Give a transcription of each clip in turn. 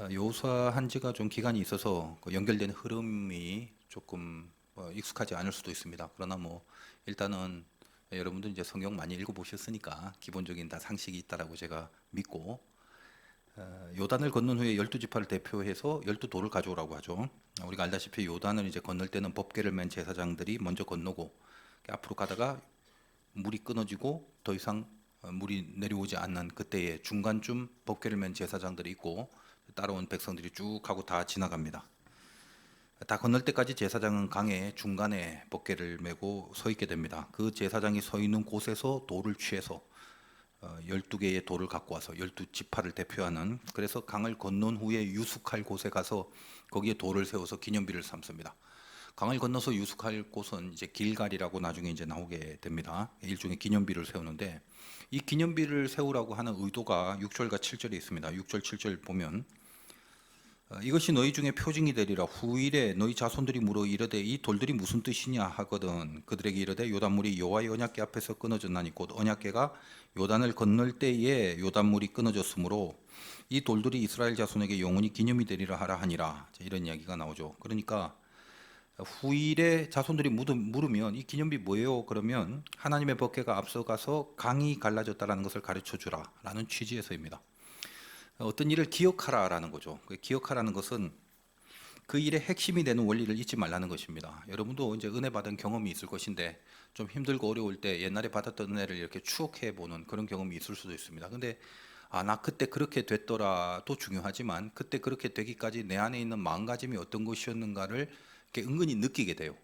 요사한 지가 좀 기간이 있어서 그 연결되는 흐름이 조금 익숙하지 않을 수도 있습니다. 그러나 뭐 일단은 여러분들 이제 성경 많이 읽어보셨으니까 기본적인 다 상식이 있다라고 제가 믿고, 요단을 건넌 후에 12지파를 대표해서 12돌을 가져오라고 하죠. 우리가 알다시피 요단을 이제 건널 때는 법궤를 맨 제사장들이 먼저 건너고, 앞으로 가다가 물이 끊어지고 더 이상 물이 내려오지 않는 그때의 중간쯤 법궤를 맨 제사장들이 있고, 따라온 백성들이 쭉 하고 다 지나갑니다. 다 건널 때까지 제사장은 강의 중간에 법궤를 메고 서 있게 됩니다. 그 제사장이 서 있는 곳에서 돌을 취해서 12개의 돌을 갖고 와서 12지파를 대표하는, 그래서 강을 건넌 후에 유숙할 곳에 가서 거기에 돌을 세워서 기념비를 삼습니다. 강을 건너서 유숙할 곳은 이제 길갈이라고 나중에 이제 나오게 됩니다. 일종의 기념비를 세우는데, 이 기념비를 세우라고 하는 의도가 6절과 7절에 있습니다. 6절 7절 보면, 이것이 너희 중에 표징이 되리라. 후일에 너희 자손들이 물어 이르되 이 돌들이 무슨 뜻이냐 하거든 그들에게 이르되 요단물이 여호와의 언약궤 앞에서 끊어졌나니 곧 언약궤가 요단을 건널 때에 요단물이 끊어졌으므로 이 돌들이 이스라엘 자손에게 영원히 기념이 되리라 하라 하니라. 이런 이야기가 나오죠. 그러니까 후일에 자손들이 물으면 이 기념비 뭐예요? 그러면 하나님의 법궤가 앞서가서 강이 갈라졌다라는 것을 가르쳐 주라라는 취지에서입니다. 어떤 일을 기억하라라는 거죠. 기억하라는 것은 그 일의 핵심이 되는 원리를 잊지 말라는 것입니다. 여러분도 이제 은혜 받은 경험이 있을 것인데, 좀 힘들고 어려울 때 옛날에 받았던 은혜를 이렇게 추억해 보는 그런 경험이 있을 수도 있습니다. 근데 나 그때 그렇게 됐더라도 중요하지만, 그때 그렇게 되기까지 내 안에 있는 마음가짐이 어떤 것이었는가를 이렇게 은근히 느끼게 돼요.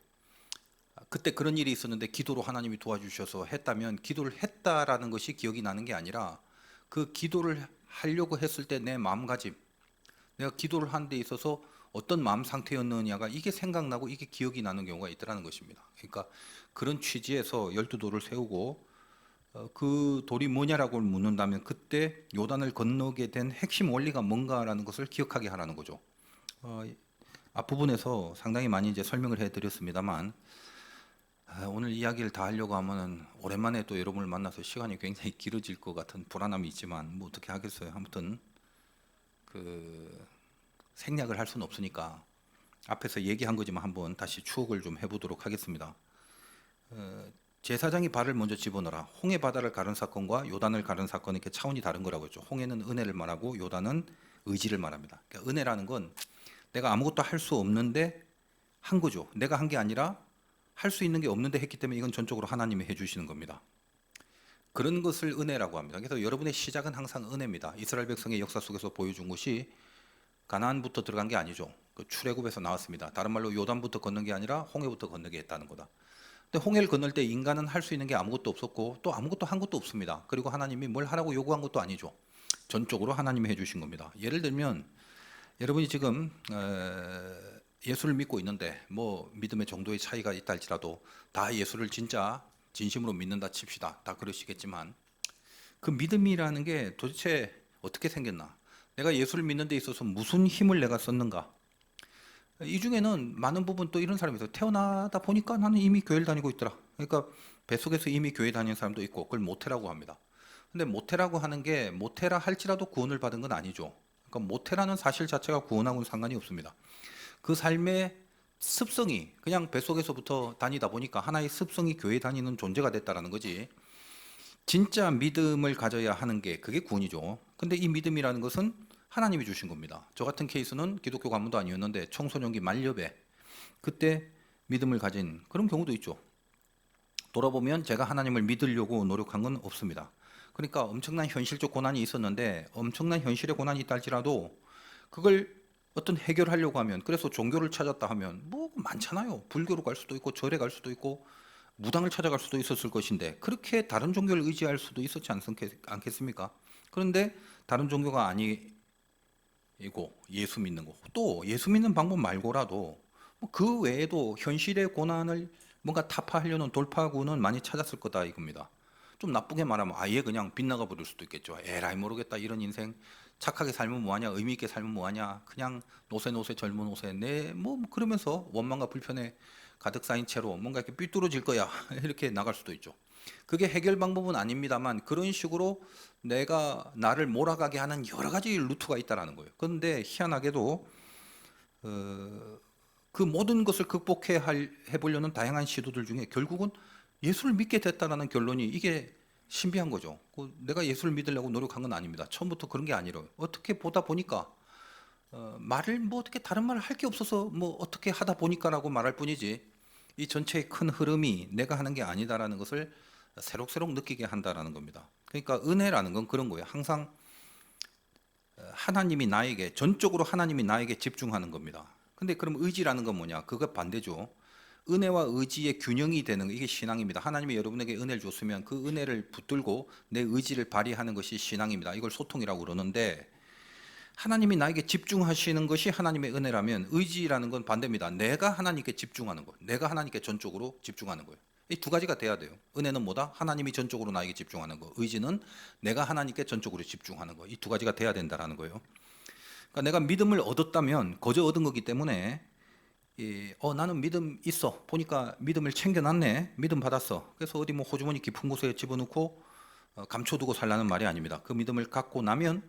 그때 그런 일이 있었는데 기도로 하나님이 도와주셔서 했다면, 기도를 했다라는 것이 기억이 나는 게 아니라 그 기도를 하려고 했을 때 내 마음가짐, 내가 기도를 하는 데 있어서 어떤 마음 상태였느냐가 이게 생각나고 이게 기억이 나는 경우가 있더라는 것입니다. 그러니까 그런 취지에서 12돌을 세우고, 그 돌이 뭐냐라고 묻는다면 그때 요단을 건너게 된 핵심 원리가 뭔가라는 것을 기억하게 하라는 거죠. 앞부분에서 상당히 많이 이제 설명을 해드렸습니다만, 오늘 이야기를 다 하려고 하면은 오랜만에 또 여러분을 만나서 시간이 굉장히 길어질 것 같은 불안함이 있지만 뭐 어떻게 하겠어요. 아무튼 그 생략을 할 수는 없으니까 앞에서 얘기한 거지만 한번 다시 추억을 좀 해보도록 하겠습니다. 제사장이 발을 먼저 집어넣어라. 홍해 바다를 가른 사건과 요단을 가른 사건은 이렇게 차원이 다른 거라고 했죠. 홍해는 은혜를 말하고 요단은 의지를 말합니다. 그러니까 은혜라는 건 내가 아무것도 할 수 없는데 한 거죠. 내가 한 게 아니라 할 수 있는 게 없는데 했기 때문에 이건 전적으로 하나님이 해주시는 겁니다. 그런 것을 은혜라고 합니다. 그래서 여러분의 시작은 항상 은혜입니다. 이스라엘 백성의 역사 속에서 보여준 것이 가나안부터 들어간 게 아니죠. 그 출애굽에서 나왔습니다. 다른 말로 요단부터 건넌 게 아니라 홍해부터 건너게 했다는 거다. 근데 홍해를 건널 때 인간은 할 수 있는 게 아무것도 없었고 또 아무것도 한 것도 없습니다. 그리고 하나님이 뭘 하라고 요구한 것도 아니죠. 전적으로 하나님이 해주신 겁니다. 예를 들면 여러분이 지금 예수를 믿고 있는데 뭐 믿음의 정도의 차이가 있다 할지라도 다 예수를 진짜 진심으로 믿는다 칩시다. 다 그러시겠지만 그 믿음이라는 게 도대체 어떻게 생겼나? 내가 예수를 믿는 데 있어서 무슨 힘을 내가 썼는가? 이 중에는 많은 부분 또 이런 사람이 있어요. 태어나다 보니까 나는 이미 교회를 다니고 있더라. 그러니까 뱃속에서 이미 교회 다니는 사람도 있고 그걸 모태라고 합니다. 근데 모태라고 하는 게 모태라 할지라도 구원을 받은 건 아니죠. 그러니까 모태라는 사실 자체가 구원하고는 상관이 없습니다. 그 삶의 습성이 그냥 뱃속에서부터 다니다 보니까 하나의 습성이 교회 다니는 존재가 됐다라는 거지. 진짜 믿음을 가져야 하는 게 그게 구원이죠. 근데 이 믿음이라는 것은 하나님이 주신 겁니다. 저 같은 케이스는 기독교 가문도 아니었는데 청소년기 말년에 그때 믿음을 가진 그런 경우도 있죠. 돌아보면 제가 하나님을 믿으려고 노력한 건 없습니다. 그러니까 엄청난 현실적 고난이 있었는데, 엄청난 현실의 고난이 있다 할지라도 그걸 어떤 해결하려고 하면, 그래서 종교를 찾았다 하면 뭐 많잖아요. 불교로 갈 수도 있고 절에 갈 수도 있고 무당을 찾아갈 수도 있었을 것인데, 그렇게 다른 종교를 의지할 수도 있었지 않겠습니까? 그런데 다른 종교가 아니고 예수 믿는 거, 또 예수 믿는 방법 말고라도 뭐그 외에도 현실의 고난을 뭔가 타파하려는 돌파구는 많이 찾았을 거다 이겁니다. 좀 나쁘게 말하면 아예 그냥 빗나가 버릴 수도 있겠죠. 에라이 모르겠다 이런 인생, 착하게 살면 뭐하냐, 의미 있게 살면 뭐하냐, 그냥 노세 젊은 노세 내뭐 그러면서 원망과 불편에 가득 쌓인 채로 뭔가 이렇게 삐뚤어질 거야 이렇게 나갈 수도 있죠. 그게 해결 방법은 아닙니다만 그런 식으로 내가 나를 몰아가게 하는 여러 가지 루트가 있다라는 거예요. 그런데 희한하게도 그 모든 것을 해보려는 다양한 시도들 중에 결국은 예수를 믿게 됐다라는 결론이 이게 신비한 거죠. 내가 예수를 믿으려고 노력한 건 아닙니다. 처음부터 그런 게 아니라 어떻게 보다 보니까 말을 뭐 어떻게 다른 말을 할 게 없어서 뭐 어떻게 하다 보니까라고 말할 뿐이지 이 전체의 큰 흐름이 내가 하는 게 아니다라는 것을 새록새록 느끼게 한다라는 겁니다. 그러니까 은혜라는 건 그런 거예요. 항상 하나님이 나에게 전적으로 하나님이 나에게 집중하는 겁니다. 근데 그럼 의지라는 건 뭐냐? 그거 반대죠. 은혜와 의지의 균형이 되는 이게 신앙입니다. 하나님이 여러분에게 은혜를 줬으면 그 은혜를 붙들고 내 의지를 발휘하는 것이 신앙입니다. 이걸 소통이라고 그러는데 하나님이 나에게 집중하시는 것이 하나님의 은혜라면 의지라는 건 반대입니다. 내가 하나님께 집중하는 것, 내가 하나님께 전적으로 집중하는 거예요. 이 두 가지가 돼야 돼요. 은혜는 뭐다? 하나님이 전적으로 나에게 집중하는 거. 의지는 내가 하나님께 전적으로 집중하는 거. 이 두 가지가 돼야 된다라는 거예요. 그러니까 내가 믿음을 얻었다면 거저 얻은 거기 때문에 나는 믿음 있어. 보니까 믿음을 챙겨놨네. 믿음 받았어. 그래서 어디 뭐 호주머니 깊은 곳에 집어넣고 감춰두고 살라는 말이 아닙니다. 그 믿음을 갖고 나면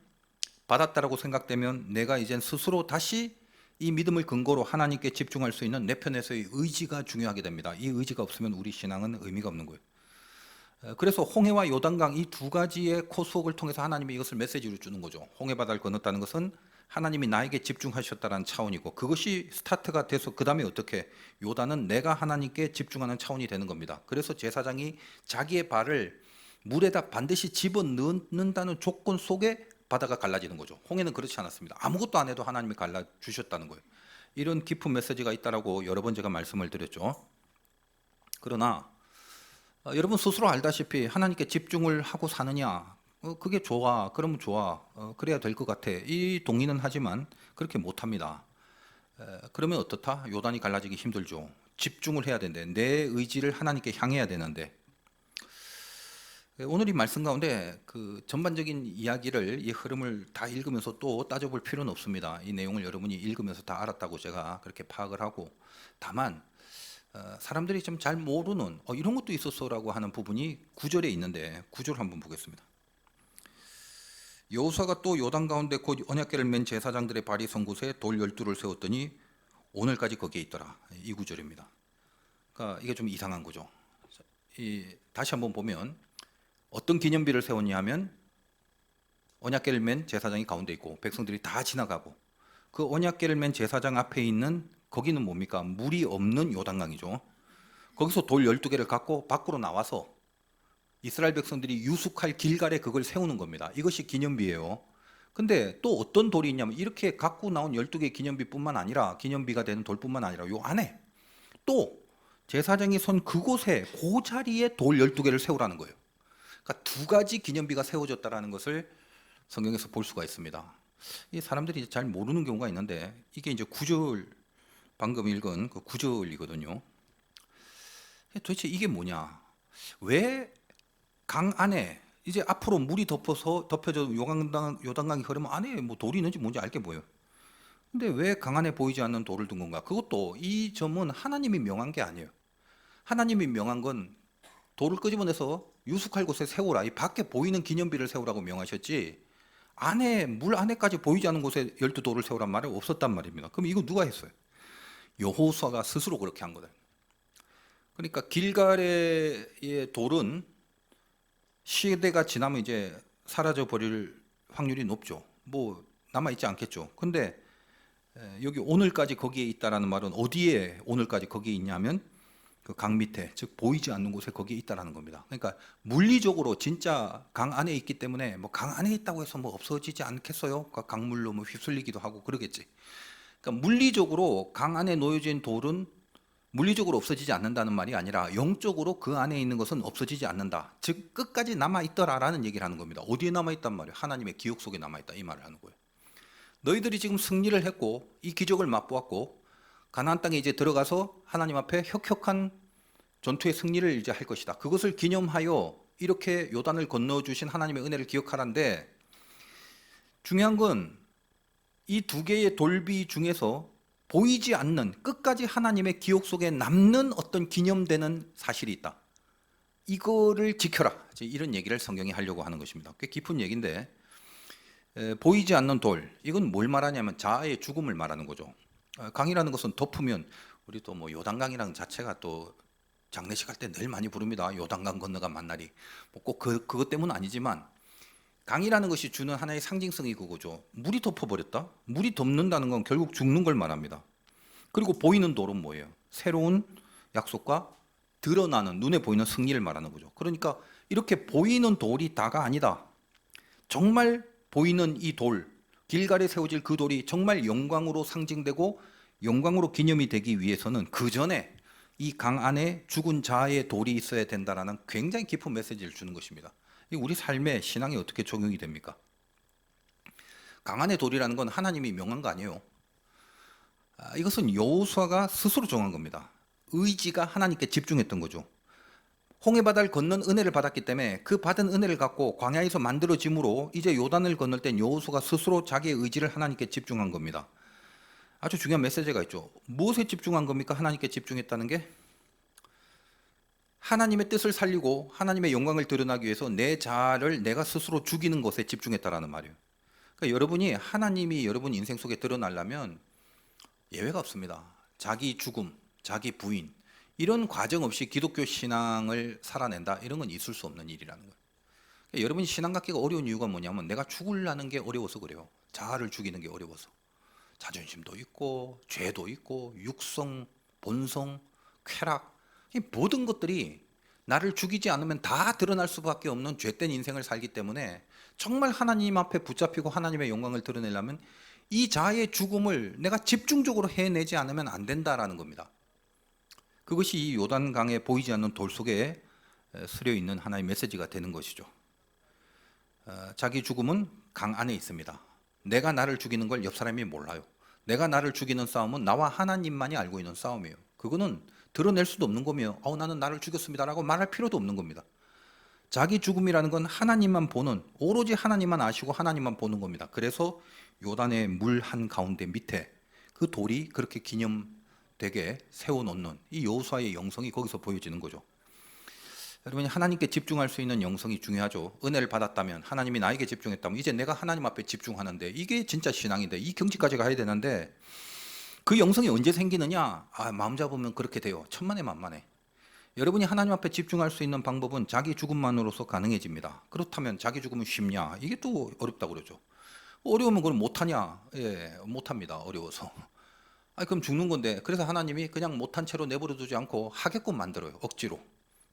받았다라고 생각되면 내가 이젠 스스로 다시 이 믿음을 근거로 하나님께 집중할 수 있는 내 편에서의 의지가 중요하게 됩니다. 이 의지가 없으면 우리 신앙은 의미가 없는 거예요. 그래서 홍해와 요단강 이 두 가지의 코스웍을 통해서 하나님이 이것을 메시지로 주는 거죠. 홍해 바다를 건넜다는 것은 하나님이 나에게 집중하셨다는 차원이고 그것이 스타트가 돼서 그 다음에 어떻게 요단은 내가 하나님께 집중하는 차원이 되는 겁니다. 그래서 제사장이 자기의 발을 물에다 반드시 집어넣는다는 조건 속에 바다가 갈라지는 거죠. 홍해는 그렇지 않았습니다. 아무것도 안 해도 하나님이 갈라주셨다는 거예요. 이런 깊은 메시지가 있다라고 여러 번 제가 말씀을 드렸죠. 그러나 여러분 스스로 알다시피 하나님께 집중을 하고 사느냐 그게 좋아 그러면 좋아 그래야 될 것 같아 이 동의는 하지만 그렇게 못합니다. 그러면 어떻다? 요단이 갈라지기 힘들죠. 집중을 해야 되는데 내 의지를 하나님께 향해야 되는데 오늘 이 말씀 가운데 그 전반적인 이야기를 이 흐름을 다 읽으면서 또 따져볼 필요는 없습니다. 이 내용을 여러분이 읽으면서 다 알았다고 제가 그렇게 파악을 하고 다만 사람들이 좀 잘 모르는 이런 것도 있었어라고 하는 부분이 9절에 있는데 9절 한번 보겠습니다. 여호수아가 또 요단 가운데 곧 언약궤를 맨 제사장들의 발이 선 곳에 돌 12를 세웠더니 오늘까지 거기에 있더라. 이 9절입니다. 그러니까 이게 좀 이상한 거죠. 다시 한번 보면 어떤 기념비를 세웠냐 하면 언약궤를 맨 제사장이 가운데 있고 백성들이 다 지나가고 그 언약궤를 맨 제사장 앞에 있는 거기는 뭡니까? 물이 없는 요단강이죠. 거기서 돌 12개를 갖고 밖으로 나와서 이스라엘 백성들이 유숙할 길갈에 그걸 세우는 겁니다. 이것이 기념비예요. 근데 또 어떤 돌이 있냐면 이렇게 갖고 나온 12개의 기념비뿐만 아니라 기념비가 되는 돌뿐만 아니라 요 안에 또 제사장이 선 그곳에 그 자리에 돌 12개를 세우라는 거예요. 그러니까 두 가지 기념비가 세워졌다라는 것을 성경에서 볼 수가 있습니다. 이 사람들이 잘 모르는 경우가 있는데 이게 이제 9절 방금 읽은 그 9절이거든요. 도대체 이게 뭐냐? 왜 강 안에 이제 앞으로 물이 덮여져 요단강이 흐르면 안에 뭐 돌이 있는지 뭔지 알게 보여요. 근데 왜 강 안에 보이지 않는 돌을 둔 건가? 그것도 이 점은 하나님이 명한 게 아니에요. 하나님이 명한 건 돌을 끄집어내서 유숙할 곳에 세우라. 이 밖에 보이는 기념비를 세우라고 명하셨지. 안에 물 안에까지 보이지 않는 곳에 12돌을 세우란 말이 없었단 말입니다. 그럼 이거 누가 했어요? 여호수아가 스스로 그렇게 한 거다. 그러니까 길갈의 돌은 시대가 지나면 이제 사라져 버릴 확률이 높죠. 뭐 남아 있지 않겠죠. 근데 여기 오늘까지 거기에 있다라는 말은 어디에 오늘까지 거기에 있냐면 그 강 밑에, 즉 보이지 않는 곳에 거기에 있다라는 겁니다. 그러니까 물리적으로 진짜 강 안에 있기 때문에 뭐 강 안에 있다고 해서 뭐 없어지지 않겠어요? 그러니까 강물로 뭐 휩쓸리기도 하고 그러겠지. 그러니까 물리적으로 강 안에 놓여진 돌은 물리적으로 없어지지 않는다는 말이 아니라 영적으로 그 안에 있는 것은 없어지지 않는다. 즉 끝까지 남아 있더라라는 얘기를 하는 겁니다. 어디에 남아 있단 말이에요? 하나님의 기억 속에 남아 있다 이 말을 하는 거예요. 너희들이 지금 승리를 했고 이 기적을 맛보았고 가나안 땅에 이제 들어가서 하나님 앞에 혁혁한 전투의 승리를 이제 할 것이다. 그것을 기념하여 이렇게 요단을 건너 주신 하나님의 은혜를 기억하라는데 중요한 건 이 두 개의 돌비 중에서 보이지 않는 끝까지 하나님의 기억 속에 남는 어떤 기념되는 사실이 있다. 이거를 지켜라. 이제 이런 얘기를 성경이 하려고 하는 것입니다. 꽤 깊은 얘기인데 보이지 않는 돌, 이건 뭘 말하냐면 자아의 죽음을 말하는 거죠. 강이라는 것은 덮으면 우리 또 뭐 요단강이라는 자체가 또 장례식 할 때 늘 많이 부릅니다. 요단강 건너간 만날이. 꼭 그것 때문은 아니지만 강이라는 것이 주는 하나의 상징성이 그거죠. 물이 덮어버렸다. 물이 덮는다는 건 결국 죽는 걸 말합니다. 그리고 보이는 돌은 뭐예요? 새로운 약속과 드러나는 눈에 보이는 승리를 말하는 거죠. 그러니까 이렇게 보이는 돌이 다가 아니다. 정말 보이는 이 돌, 길갈에 세워질 그 돌이 정말 영광으로 상징되고 영광으로 기념이 되기 위해서는 그 전에 이 강 안에 죽은 자의 돌이 있어야 된다라는 굉장히 깊은 메시지를 주는 것입니다. 우리 삶에 신앙이 어떻게 적용이 됩니까? 강 안의 돌이라는 건 하나님이 명한 거 아니에요. 이것은 여호수아가 스스로 정한 겁니다. 의지가 하나님께 집중했던 거죠. 홍해바다를 건넌 은혜를 받았기 때문에 그 받은 은혜를 갖고 광야에서 만들어짐으로 이제 요단을 건널 땐 여호수아가 스스로 자기의 의지를 하나님께 집중한 겁니다. 아주 중요한 메시지가 있죠. 무엇에 집중한 겁니까? 하나님께 집중했다는 게 하나님의 뜻을 살리고 하나님의 영광을 드러나기 위해서 내 자아를 내가 스스로 죽이는 것에 집중했다라는 말이에요. 그러니까 여러분이 하나님이 여러분 인생 속에 드러나려면 예외가 없습니다. 자기 죽음, 자기 부인 이런 과정 없이 기독교 신앙을 살아낸다, 이런 건 있을 수 없는 일이라는 거예요. 그러니까 여러분이 신앙 갖기가 어려운 이유가 뭐냐면 내가 죽으려는 게 어려워서 그래요. 자아를 죽이는 게 어려워서. 자존심도 있고 죄도 있고 육성, 본성, 쾌락, 이 모든 것들이 나를 죽이지 않으면 다 드러날 수밖에 없는 죄된 인생을 살기 때문에 정말 하나님 앞에 붙잡히고 하나님의 영광을 드러내려면 이 자아의 죽음을 내가 집중적으로 해내지 않으면 안 된다라는 겁니다. 그것이 이 요단강에 보이지 않는 돌 속에 스려 있는 하나의 메시지가 되는 것이죠. 자기 죽음은 강 안에 있습니다. 내가 나를 죽이는 걸 옆 사람이 몰라요. 내가 나를 죽이는 싸움은 나와 하나님만이 알고 있는 싸움이에요. 그거는 드러낼 수도 없는 거며 나는 나를 죽였습니다라고 말할 필요도 없는 겁니다. 자기 죽음이라는 건 하나님만 보는, 오로지 하나님만 아시고 하나님만 보는 겁니다. 그래서 요단의 물 한가운데 밑에 그 돌이 그렇게 기념되게 세워놓는 이 여호수아의 영성이 거기서 보여지는 거죠. 여러분이 하나님께 집중할 수 있는 영성이 중요하죠. 은혜를 받았다면, 하나님이 나에게 집중했다면 이제 내가 하나님 앞에 집중하는데, 이게 진짜 신앙인데 이 경지까지 가야 되는데 그 영성이 언제 생기느냐? 마음 잡으면 그렇게 돼요. 천만에 만만해. 여러분이 하나님 앞에 집중할 수 있는 방법은 자기 죽음만으로서 가능해집니다. 그렇다면 자기 죽음은 쉽냐? 이게 또 어렵다고 그러죠. 어려우면 그걸 못하냐? 예, 못합니다. 어려워서. 그럼 죽는 건데, 그래서 하나님이 그냥 못한 채로 내버려 두지 않고 하게끔 만들어요. 억지로.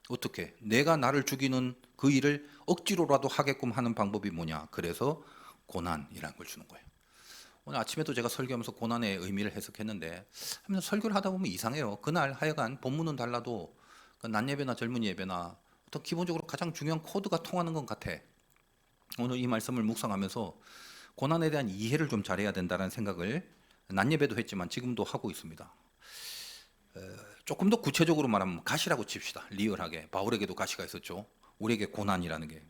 어떻게? 내가 나를 죽이는 그 일을 억지로라도 하게끔 하는 방법이 뭐냐? 그래서 고난이라는 걸 주는 거예요. 오늘 아침에도 제가 설교하면서 고난의 의미를 해석했는데, 설교를 하다 보면 이상해요. 그날 하여간 본문은 달라도 낮 예배나 젊은 예배나 어떤 기본적으로 가장 중요한 코드가 통하는 것 같아. 오늘 이 말씀을 묵상하면서 고난에 대한 이해를 좀 잘해야 된다는 생각을 낮 예배도 했지만 지금도 하고 있습니다. 조금 더 구체적으로 말하면 가시라고 칩시다. 리얼하게. 바울에게도 가시가 있었죠. 우리에게 고난이라는 게.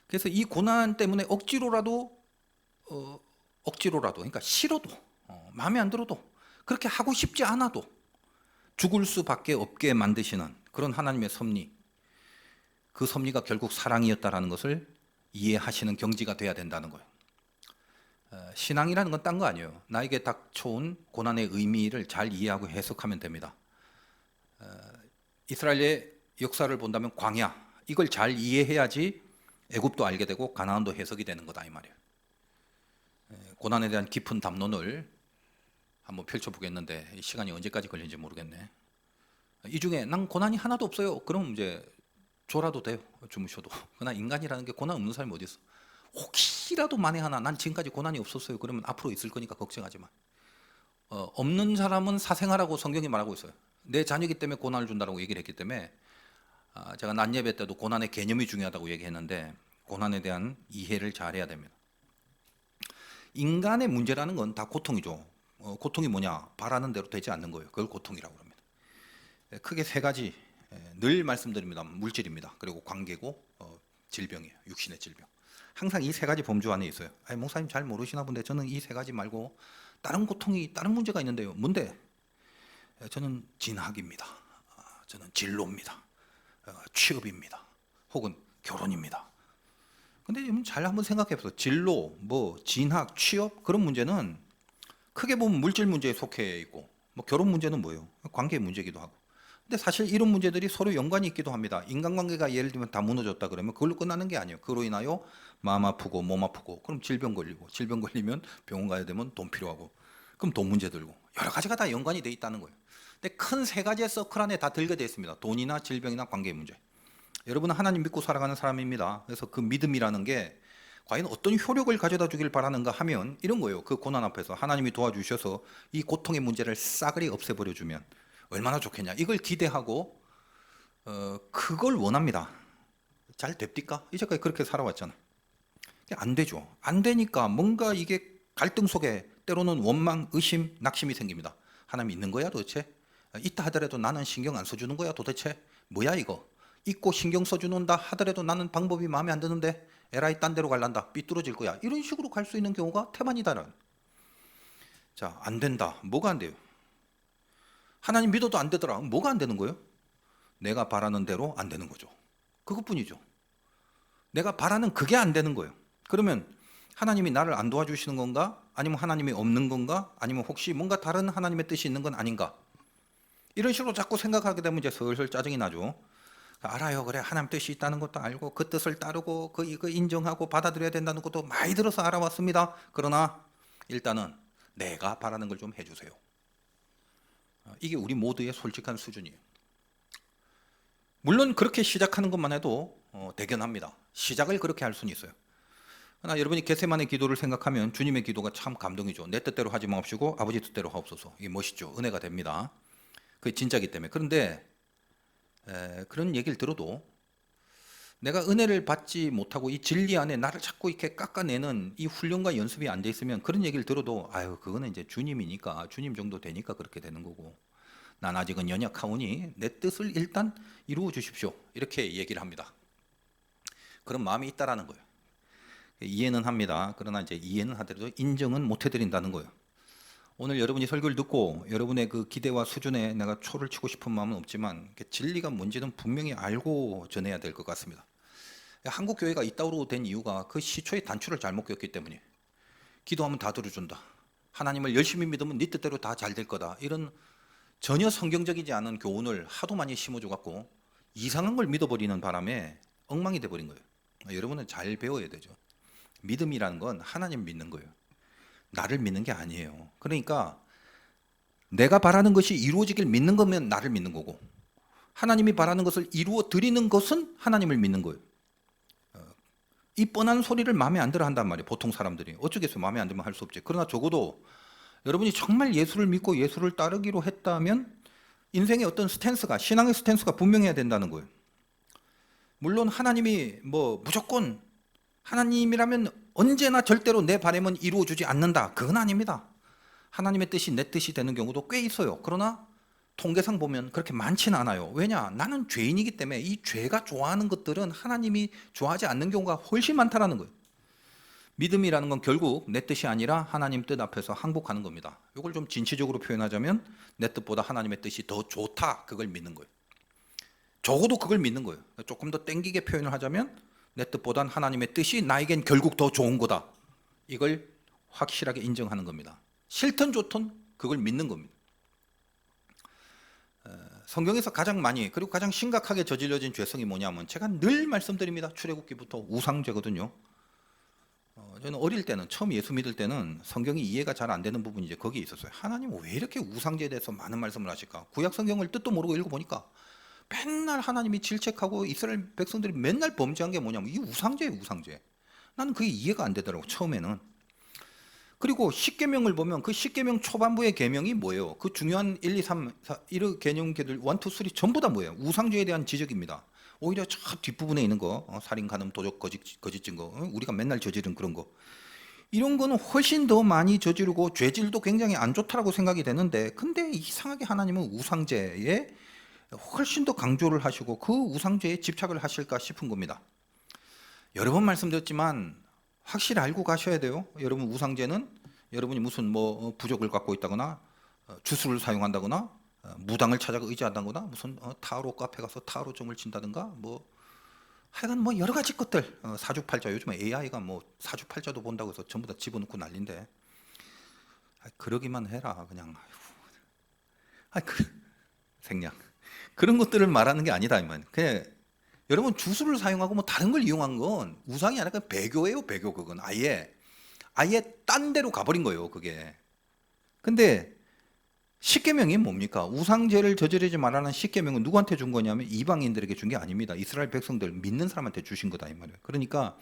그래서 이 고난 때문에 억지로라도 그러니까 싫어도 마음에 안 들어도 그렇게 하고 싶지 않아도 죽을 수밖에 없게 만드시는 그런 하나님의 섭리, 그 섭리가 결국 사랑이었다라는 것을 이해하시는 경지가 돼야 된다는 거예요. 신앙이라는 건 딴 거 아니에요. 나에게 닥쳐온 고난의 의미를 잘 이해하고 해석하면 됩니다. 이스라엘의 역사를 본다면 광야, 이걸 잘 이해해야지 애굽도 알게 되고 가나안도 해석이 되는 거다 이 말이에요. 고난에 대한 깊은 담론을 한번 펼쳐보겠는데 시간이 언제까지 걸리는지 모르겠네. 이 중에 난 고난이 하나도 없어요. 그럼 이제 졸아도 돼요. 주무셔도. 그러나 인간이라는 게 고난 없는 사람이 어디 있어? 혹시라도 만에 하나 난 지금까지 고난이 없었어요. 그러면 앞으로 있을 거니까 걱정하지 마. 없는 사람은 사생아라고 성경이 말하고 있어요. 내 자녀이기 때문에 고난을 준다고 얘기를 했기 때문에 제가 낮 예배 때도 고난의 개념이 중요하다고 얘기했는데 고난에 대한 이해를 잘해야 됩니다. 인간의 문제라는 건 다 고통이죠. 고통이 뭐냐? 바라는 대로 되지 않는 거예요. 그걸 고통이라고 합니다. 크게 세 가지 늘 말씀드립니다. 물질입니다. 그리고 관계고 질병이에요. 육신의 질병. 항상 이 세 가지 범주 안에 있어요. 목사님 잘 모르시나 본데 저는 이 세 가지 말고 다른 고통이, 다른 문제가 있는데요. 뭔데? 저는 진학입니다. 저는 진로입니다. 취업입니다. 혹은 결혼입니다. 근데 잘 한번 생각해 보세요. 진로, 뭐 진학, 취업 그런 문제는 크게 보면 물질 문제에 속해 있고, 뭐 결혼 문제는 뭐예요? 관계 문제이기도 하고. 근데 사실 이런 문제들이 서로 연관이 있기도 합니다. 인간관계가 예를 들면 다 무너졌다 그러면 그걸로 끝나는 게 아니에요. 그로 인하여 마음 아프고 몸 아프고, 그럼 질병 걸리고, 질병 걸리면 병원 가야 되면 돈 필요하고, 그럼 돈 문제 들고, 여러 가지가 다 연관이 돼 있다는 거예요. 근데 큰 세 가지의 서클 안에 다 들게 돼 있습니다. 돈이나 질병이나 관계 문제. 여러분은 하나님 믿고 살아가는 사람입니다. 그래서 그 믿음이라는 게 과연 어떤 효력을 가져다 주길 바라는가 하면 이런 거예요. 그 고난 앞에서 하나님이 도와주셔서 이 고통의 문제를 싸그리 없애버려 주면 얼마나 좋겠냐, 이걸 기대하고 그걸 원합니다. 잘 됩니까? 이제까지 그렇게 살아왔잖아. 안 되죠. 안 되니까 뭔가 이게 갈등 속에 때로는 원망, 의심, 낙심이 생깁니다. 하나님 있는 거야 도대체? 있다 하더라도 나는 신경 안 써주는 거야 도대체? 뭐야 이거? 있고 신경 써주는다 하더라도 나는 방법이 마음에 안 드는데 에라이 딴 데로 갈란다, 삐뚤어질 거야, 이런 식으로 갈 수 있는 경우가 태반이다라는. 자, 안 된다. 뭐가 안 돼요? 하나님 믿어도 안 되더라. 뭐가 안 되는 거예요? 내가 바라는 대로 안 되는 거죠. 그것뿐이죠. 내가 바라는 그게 안 되는 거예요. 그러면 하나님이 나를 안 도와주시는 건가? 아니면 하나님이 없는 건가? 아니면 혹시 뭔가 다른 하나님의 뜻이 있는 건 아닌가? 이런 식으로 자꾸 생각하게 되면 이제 슬슬 짜증이 나죠. 알아요. 그래, 하나님 뜻이 있다는 것도 알고 그 뜻을 따르고 이거 인정하고 받아들여야 된다는 것도 많이 들어서 알아왔습니다. 그러나 일단은 내가 바라는 걸 좀 해주세요. 이게 우리 모두의 솔직한 수준이에요. 물론 그렇게 시작하는 것만 해도 대견합니다. 시작을 그렇게 할 수는 있어요. 그러나 여러분이 겟세마네 기도를 생각하면 주님의 기도가 참 감동이죠. 내 뜻대로 하지 마옵시고 아버지 뜻대로 하옵소서. 이게 멋있죠. 은혜가 됩니다. 그게 진짜기 때문에. 그런데 그런 얘기를 들어도 내가 은혜를 받지 못하고 이 진리 안에 나를 자꾸 이렇게 깎아내는 이 훈련과 연습이 안 돼 있으면 그런 얘기를 들어도 아유, 그거는 이제 주님이니까, 주님 정도 되니까 그렇게 되는 거고, 난 아직은 연약하오니 내 뜻을 일단 이루어 주십시오, 이렇게 얘기를 합니다. 그런 마음이 있다라는 거예요. 이해는 합니다. 그러나 이제 이해는 하더라도 인정은 못 해드린다는 거예요. 오늘 여러분이 설교를 듣고 여러분의 그 기대와 수준에 내가 초를 치고 싶은 마음은 없지만 진리가 뭔지는 분명히 알고 전해야 될 것 같습니다. 한국 교회가 이따위로 된 이유가 그 시초의 단추를 잘못 꼈기 때문에, 기도하면 다 들어준다, 하나님을 열심히 믿으면 네 뜻대로 다 잘 될 거다, 이런 전혀 성경적이지 않은 교훈을 하도 많이 심어줘 갖고 이상한 걸 믿어버리는 바람에 엉망이 돼버린 거예요. 여러분은 잘 배워야 되죠. 믿음이라는 건 하나님 믿는 거예요. 나를 믿는 게 아니에요. 그러니까 내가 바라는 것이 이루어지길 믿는 거면 나를 믿는 거고, 하나님이 바라는 것을 이루어 드리는 것은 하나님을 믿는 거예요. 이 뻔한 소리를 마음에 안 들어 한단 말이에요. 보통 사람들이 어쩌겠어요. 마음에 안 들면 할 수 없지. 그러나 적어도 여러분이 정말 예수를 믿고 예수를 따르기로 했다면 인생의 어떤 스탠스가, 신앙의 스탠스가 분명해야 된다는 거예요. 물론 하나님이 뭐 무조건 하나님이라면 언제나 절대로 내 바람은 이루어주지 않는다, 그건 아닙니다. 하나님의 뜻이 내 뜻이 되는 경우도 꽤 있어요. 그러나 통계상 보면 그렇게 많지는 않아요. 왜냐? 나는 죄인이기 때문에 이 죄가 좋아하는 것들은 하나님이 좋아하지 않는 경우가 훨씬 많다라는 거예요. 믿음이라는 건 결국 내 뜻이 아니라 하나님 뜻 앞에서 항복하는 겁니다. 이걸 좀 진취적으로 표현하자면 내 뜻보다 하나님의 뜻이 더 좋다, 그걸 믿는 거예요. 적어도 그걸 믿는 거예요. 조금 더 땡기게 표현을 하자면 내 뜻보단 하나님의 뜻이 나에겐 결국 더 좋은 거다, 이걸 확실하게 인정하는 겁니다. 싫든 좋든 그걸 믿는 겁니다. 성경에서 가장 많이 그리고 가장 심각하게 저질러진 죄성이 뭐냐면, 제가 늘 말씀드립니다. 출애굽기부터 우상죄거든요. 저는 어릴 때는, 처음 예수 믿을 때는 성경이 이해가 잘 안 되는 부분이 이제 거기에 있었어요. 하나님은 왜 이렇게 우상죄에 대해서 많은 말씀을 하실까? 구약 성경을 뜻도 모르고 읽어보니까 맨날 하나님이 질책하고 이스라엘 백성들이 맨날 범죄한 게 뭐냐면 이 우상죄예요, 우상죄. 나는 그게 이해가 안 되더라고, 처음에는. 그리고 십계명을 보면 그 십계명 초반부의 계명이 뭐예요? 그 중요한 1, 2, 3, 4 이런 개념들 1, 2, 3 전부 다 뭐예요? 우상죄에 대한 지적입니다. 오히려 저 뒷부분에 있는 거, 살인, 간음, 도적, 거짓 증거, 우리가 맨날 저지른 그런 거, 이런 거는 훨씬 더 많이 저지르고 죄질도 굉장히 안 좋다라고 생각이 되는데, 근데 이상하게 하나님은 우상죄에 훨씬 더 강조를 하시고 그 우상죄에 집착을 하실까 싶은 겁니다. 여러 번 말씀드렸지만 확실히 알고 가셔야 돼요. 여러분, 우상죄는 여러분이 무슨 뭐 부적을 갖고 있다거나 주술을 사용한다거나 무당을 찾아가 의지한다거나 무슨 타로 카페 가서 타로점을 친다든가 뭐 하여간 뭐 여러 가지 것들 사주팔자 요즘에 AI가 뭐 사주팔자도 본다고 해서 전부 다 집어넣고 난리인데 그러기만 해라 그냥 그 생략 그런 것들을 말하는 게 아니다 이 말. 그냥 여러분 주술을 사용하고 뭐 다른 걸 이용한 건 우상이 아니라 그냥 배교예요 배교 그건 아예 딴 데로 가버린 거예요 그게. 근데 십계명이 뭡니까? 우상죄를 저지르지 말라는 십계명은 누구한테 준 거냐면 이방인들에게 준 게 아닙니다. 이스라엘 백성들 믿는 사람한테 주신 거다 이 말이에요. 그러니까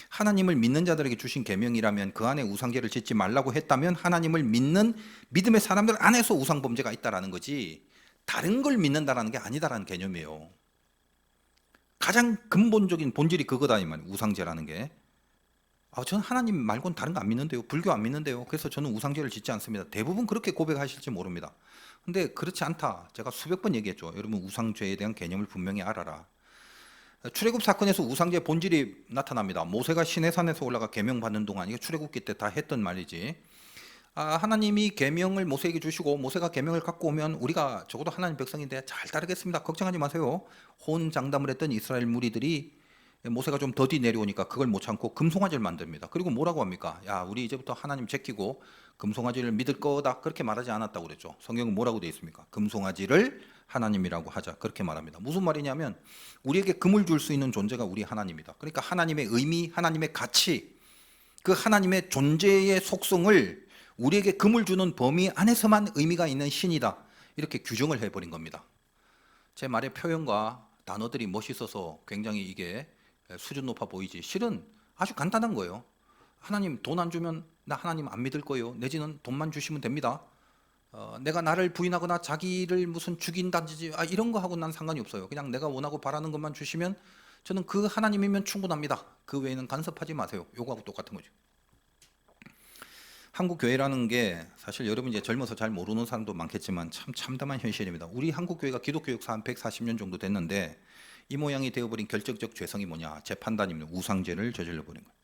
하나님을 믿는 자들에게 주신 계명이라면 그 안에 우상죄를 짓지 말라고 했다면 하나님을 믿는 믿음의 사람들 안에서 우상 범죄가 있다라는 거지 다른 걸 믿는다라는 게 아니다라는 개념이에요. 가장 근본적인 본질이 그거다 이 말이에요. 우상죄라는 게. 저는 하나님 말고는 다른 거 안 믿는데요. 불교 안 믿는데요. 그래서 저는 우상죄를 짓지 않습니다. 대부분 그렇게 고백하실지 모릅니다. 근데 그렇지 않다. 제가 수백 번 얘기했죠. 여러분 우상죄에 대한 개념을 분명히 알아라. 출애굽 사건에서 우상죄 본질이 나타납니다. 모세가 시내산에서 올라가 계명 받는 동안 이거 출애굽기 때 다 했던 말이지. 하나님이 계명을 모세에게 주시고 모세가 계명을 갖고 오면 우리가 적어도 하나님 백성인데 잘 따르겠습니다. 걱정하지 마세요. 호언장담을 했던 이스라엘 무리들이 모세가 좀 더디 내려오니까 그걸 못 참고 금송아지를 만듭니다. 그리고 뭐라고 합니까? 야, 우리 이제부터 하나님 제끼고 금송아지를 믿을 거다. 그렇게 말하지 않았다고 그랬죠. 성경은 뭐라고 되어 있습니까? 금송아지를 하나님이라고 하자. 그렇게 말합니다. 무슨 말이냐면 우리에게 금을 줄 수 있는 존재가 우리 하나님이다. 그러니까 하나님의 의미, 하나님의 가치, 그 하나님의 존재의 속성을 우리에게 금을 주는 범위 안에서만 의미가 있는 신이다. 이렇게 규정을 해버린 겁니다. 제 말의 표현과 단어들이 멋있어서 굉장히 이게 수준 높아 보이지 실은 아주 간단한 거예요. 하나님 돈 안 주면 나 하나님 안 믿을 거예요. 내지는 돈만 주시면 됩니다. 내가 나를 부인하거나 자기를 무슨 죽인다든지 이런 거 하고 난 상관이 없어요. 그냥 내가 원하고 바라는 것만 주시면 저는 그 하나님이면 충분합니다. 그 외에는 간섭하지 마세요. 요거하고 똑같은 거죠. 한국 교회라는 게 사실 여러분 이제 젊어서 잘 모르는 사람도 많겠지만 참 참담한 현실입니다. 우리 한국 교회가 기독교 역사 한 140년 정도 됐는데 이 모양이 되어버린 결정적 죄성이 뭐냐? 제 판단입니다. 우상죄를 저질러 버린 거예요.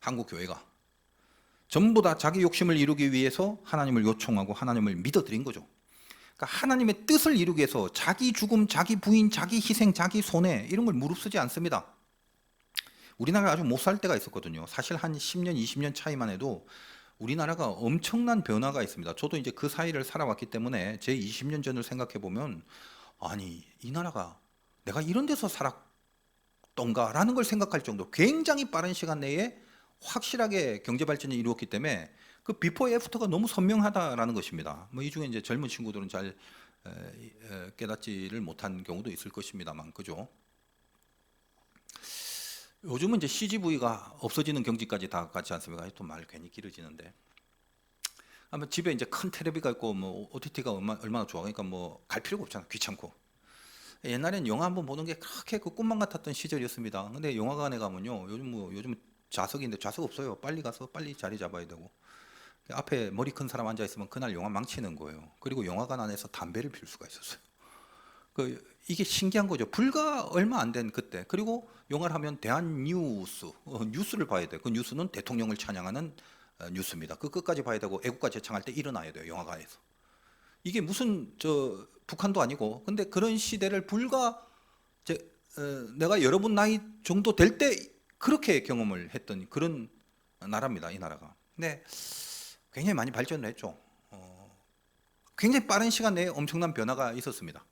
한국 교회가 전부 다 자기 욕심을 이루기 위해서 하나님을 요청하고 하나님을 믿어드린 거죠. 그러니까 하나님의 뜻을 이루기 위해서 자기 죽음, 자기 부인, 자기 희생, 자기 손해 이런 걸 무릅쓰지 않습니다. 우리나라가 아주 못 살 때가 있었거든요. 사실 한 10년, 20년 차이만 해도 우리나라가 엄청난 변화가 있습니다. 저도 이제 그 사이를 살아왔기 때문에 제 20년 전을 생각해 보면 아니 이 나라가 내가 이런 데서 살았던가라는 걸 생각할 정도 굉장히 빠른 시간 내에 확실하게 경제 발전이 이루었기 때문에 그 비포 애프터가 너무 선명하다라는 것입니다. 뭐 이 중에 이제 젊은 친구들은 잘 깨닫지를 못한 경우도 있을 것입니다만 그죠? 요즘은 이제 CGV가 없어지는 경지까지 다 같지 않습니까? 또 말 괜히 길어지는데. 아마 집에 이제 큰 텔레비가 있고 뭐 OTT가 얼마나 좋아. 그러니까 뭐 갈 필요가 없잖아. 귀찮고. 옛날엔 영화 한번 보는 게 그렇게 그 꿈만 같았던 시절이었습니다. 근데 영화관에 가면요. 요즘 좌석인데 좌석 없어요. 빨리 가서 빨리 자리 잡아야 되고. 앞에 머리 큰 사람 앉아 있으면 그날 영화 망치는 거예요. 그리고 영화관 안에서 담배를 필 수가 있었어요. 이게 신기한 거죠. 불과 얼마 안 된 그때. 그리고 영화를 하면 대한뉴스, 뉴스를 봐야 돼요. 그 뉴스는 대통령을 찬양하는 뉴스입니다. 그 끝까지 봐야 되고 애국가 제창할 때 일어나야 돼요. 영화관에서. 이게 무슨 북한도 아니고. 근데 그런 시대를 불과 내가 여러분 나이 정도 될 때 그렇게 경험을 했던 그런 나라입니다. 이 나라가. 근데 굉장히 많이 발전을 했죠. 굉장히 빠른 시간 내에 엄청난 변화가 있었습니다.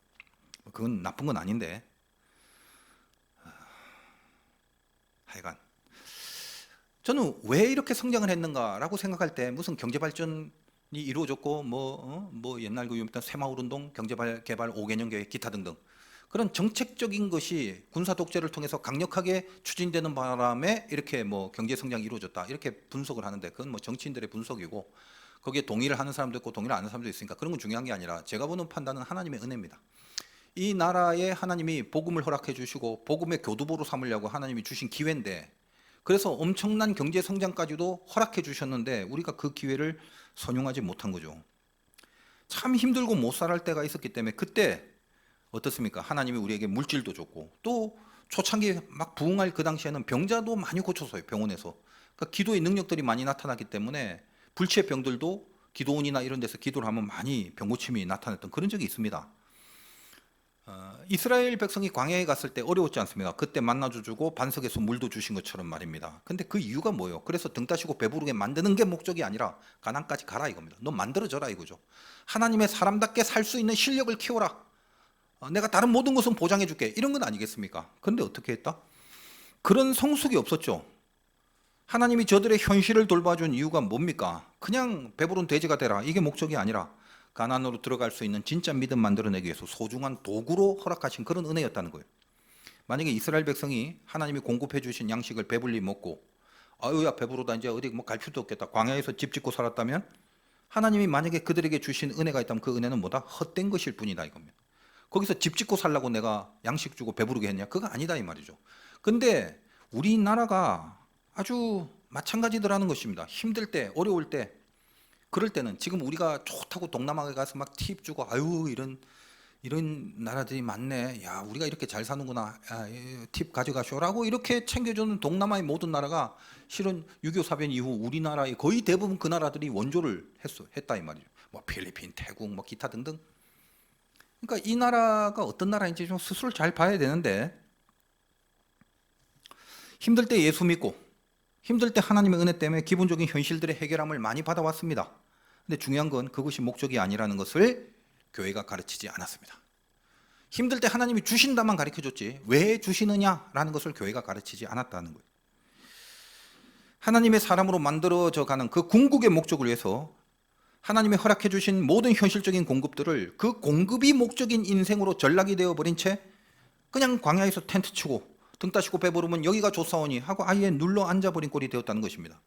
그건 나쁜 건 아닌데 하여간 저는 왜 이렇게 성장을 했는가라고 생각할 때 무슨 경제 발전이 이루어졌고 뭐 옛날 그 유명했던 새마을운동, 경제개발 5개년 계획 기타 등등 그런 정책적인 것이 군사 독재를 통해서 강력하게 추진되는 바람에 이렇게 뭐 경제 성장이 이루어졌다 이렇게 분석을 하는데 그건 뭐 정치인들의 분석이고 거기에 동의를 하는 사람도 있고 동의를 안 하는 사람도 있으니까 그런 건 중요한 게 아니라 제가 보는 판단은 하나님의 은혜입니다. 이 나라에 하나님이 복음을 허락해 주시고 복음의 교두보로 삼으려고 하나님이 주신 기회인데 그래서 엄청난 경제 성장까지도 허락해 주셨는데 우리가 그 기회를 선용하지 못한 거죠. 참 힘들고 못 살할 때가 있었기 때문에 그때 어떻습니까? 하나님이 우리에게 물질도 줬고 또 초창기 막 부흥할 그 당시에는 병자도 많이 고쳤어요. 병원에서. 그러니까 기도의 능력들이 많이 나타났기 때문에 불치의 병들도 기도원이나 이런 데서 기도를 하면 많이 병고침이 나타났던 그런 적이 있습니다. 이스라엘 백성이 광야에 갔을 때 어려웠지 않습니까? 그때 만나주 주고 반석에서 물도 주신 것처럼 말입니다. 근데 그 이유가 뭐예요? 그래서 등 따시고 배부르게 만드는 게 목적이 아니라 가나안까지 가라 이겁니다. 너 만들어져라 이거죠. 하나님의 사람답게 살 수 있는 실력을 키워라. 내가 다른 모든 것은 보장해 줄게. 이런 건 아니겠습니까? 그런데 어떻게 했다? 그런 성숙이 없었죠. 하나님이 저들의 현실을 돌봐준 이유가 뭡니까? 그냥 배부른 돼지가 되라. 이게 목적이 아니라 가나안으로 들어갈 수 있는 진짜 믿음 만들어내기 위해서 소중한 도구로 허락하신 그런 은혜였다는 거예요. 만약에 이스라엘 백성이 하나님이 공급해 주신 양식을 배불리 먹고 아유야 배부르다 이제 어디 뭐 갈 필요도 없겠다. 광야에서 집 짓고 살았다면 하나님이 만약에 그들에게 주신 은혜가 있다면 그 은혜는 뭐다? 헛된 것일 뿐이다 이겁니다. 거기서 집 짓고 살라고 내가 양식 주고 배부르게 했냐? 그거 아니다 이 말이죠. 근데 우리나라가 아주 마찬가지더라는 것입니다. 힘들 때, 어려울 때, 그럴 때는 지금 우리가 좋다고 동남아에 가서 막 팁 주고 아유 이런 나라들이 많네. 야 우리가 이렇게 잘 사는구나. 야, 팁 가져가쇼라고 이렇게 챙겨주는 동남아의 모든 나라가 실은 6.25 사변 이후 우리나라의 거의 대부분 그 나라들이 원조를 했다 이 말이죠. 뭐 필리핀, 태국, 뭐 기타 등등. 그러니까 이 나라가 어떤 나라인지 좀 스스로 잘 봐야 되는데 힘들 때 예수 믿고 힘들 때 하나님의 은혜 때문에 기본적인 현실들의 해결함을 많이 받아왔습니다. 근데 중요한 건 그것이 목적이 아니라는 것을 교회가 가르치지 않았습니다. 힘들 때 하나님이 주신다만 가르쳐줬지 왜 주시느냐라는 것을 교회가 가르치지 않았다는 거예요. 하나님의 사람으로 만들어져가는 그 궁극의 목적을 위해서 하나님이 허락해 주신 모든 현실적인 공급들을 그 공급이 목적인 인생으로 전락이 되어버린 채 그냥 광야에서 텐트 치고 등 따시고 배부르면 여기가 좋사오니 하고 아예 눌러 앉아버린 꼴이 되었다는 것입니다.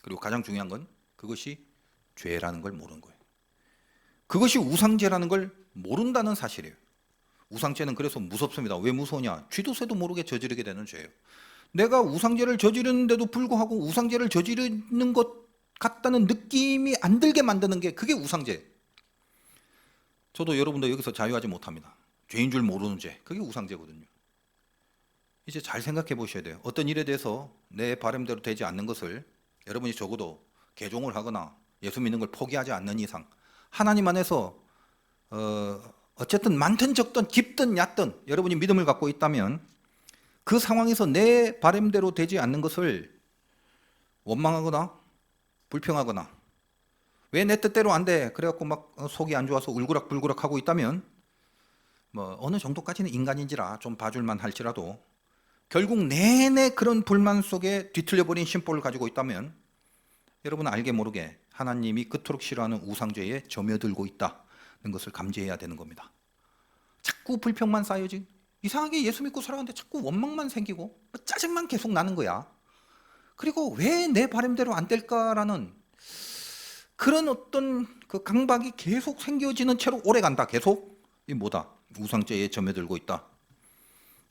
그리고 가장 중요한 건 그것이 죄라는 걸 모르는 거예요. 그것이 우상죄라는 걸 모른다는 사실이에요. 우상죄는 그래서 무섭습니다. 왜 무서우냐? 쥐도 새도 모르게 저지르게 되는 죄예요. 내가 우상죄를 저지르는데도 불구하고 우상죄를 저지르는 것 같다는 느낌이 안 들게 만드는 게 그게 우상죄. 저도 여러분도 여기서 자유하지 못합니다. 죄인 줄 모르는 죄. 그게 우상죄거든요. 이제 잘 생각해 보셔야 돼요. 어떤 일에 대해서 내 바람대로 되지 않는 것을 여러분이 적어도 개종을 하거나 예수 믿는 걸 포기하지 않는 이상 하나님 안에서 어쨌든 많든 적든 깊든 얕든 여러분이 믿음을 갖고 있다면 그 상황에서 내 바람대로 되지 않는 것을 원망하거나 불평하거나 왜 내 뜻대로 안 돼? 그래갖고 막 속이 안 좋아서 울그락불그락 하고 있다면 뭐 어느 정도까지는 인간인지라 좀 봐줄만 할지라도 결국 내내 그런 불만 속에 뒤틀려버린 심보를 가지고 있다면 여러분은 알게 모르게 하나님이 그토록 싫어하는 우상죄에 점여들고 있다는 것을 감지해야 되는 겁니다. 자꾸 불평만 쌓여지 이상하게 예수 믿고 살아가는데 자꾸 원망만 생기고 짜증만 계속 나는 거야. 그리고 왜 내 바람대로 안 될까라는 그런 어떤 그 강박이 계속 생겨지는 채로 오래 간다. 계속 이 뭐다? 우상죄에 점여들고 있다.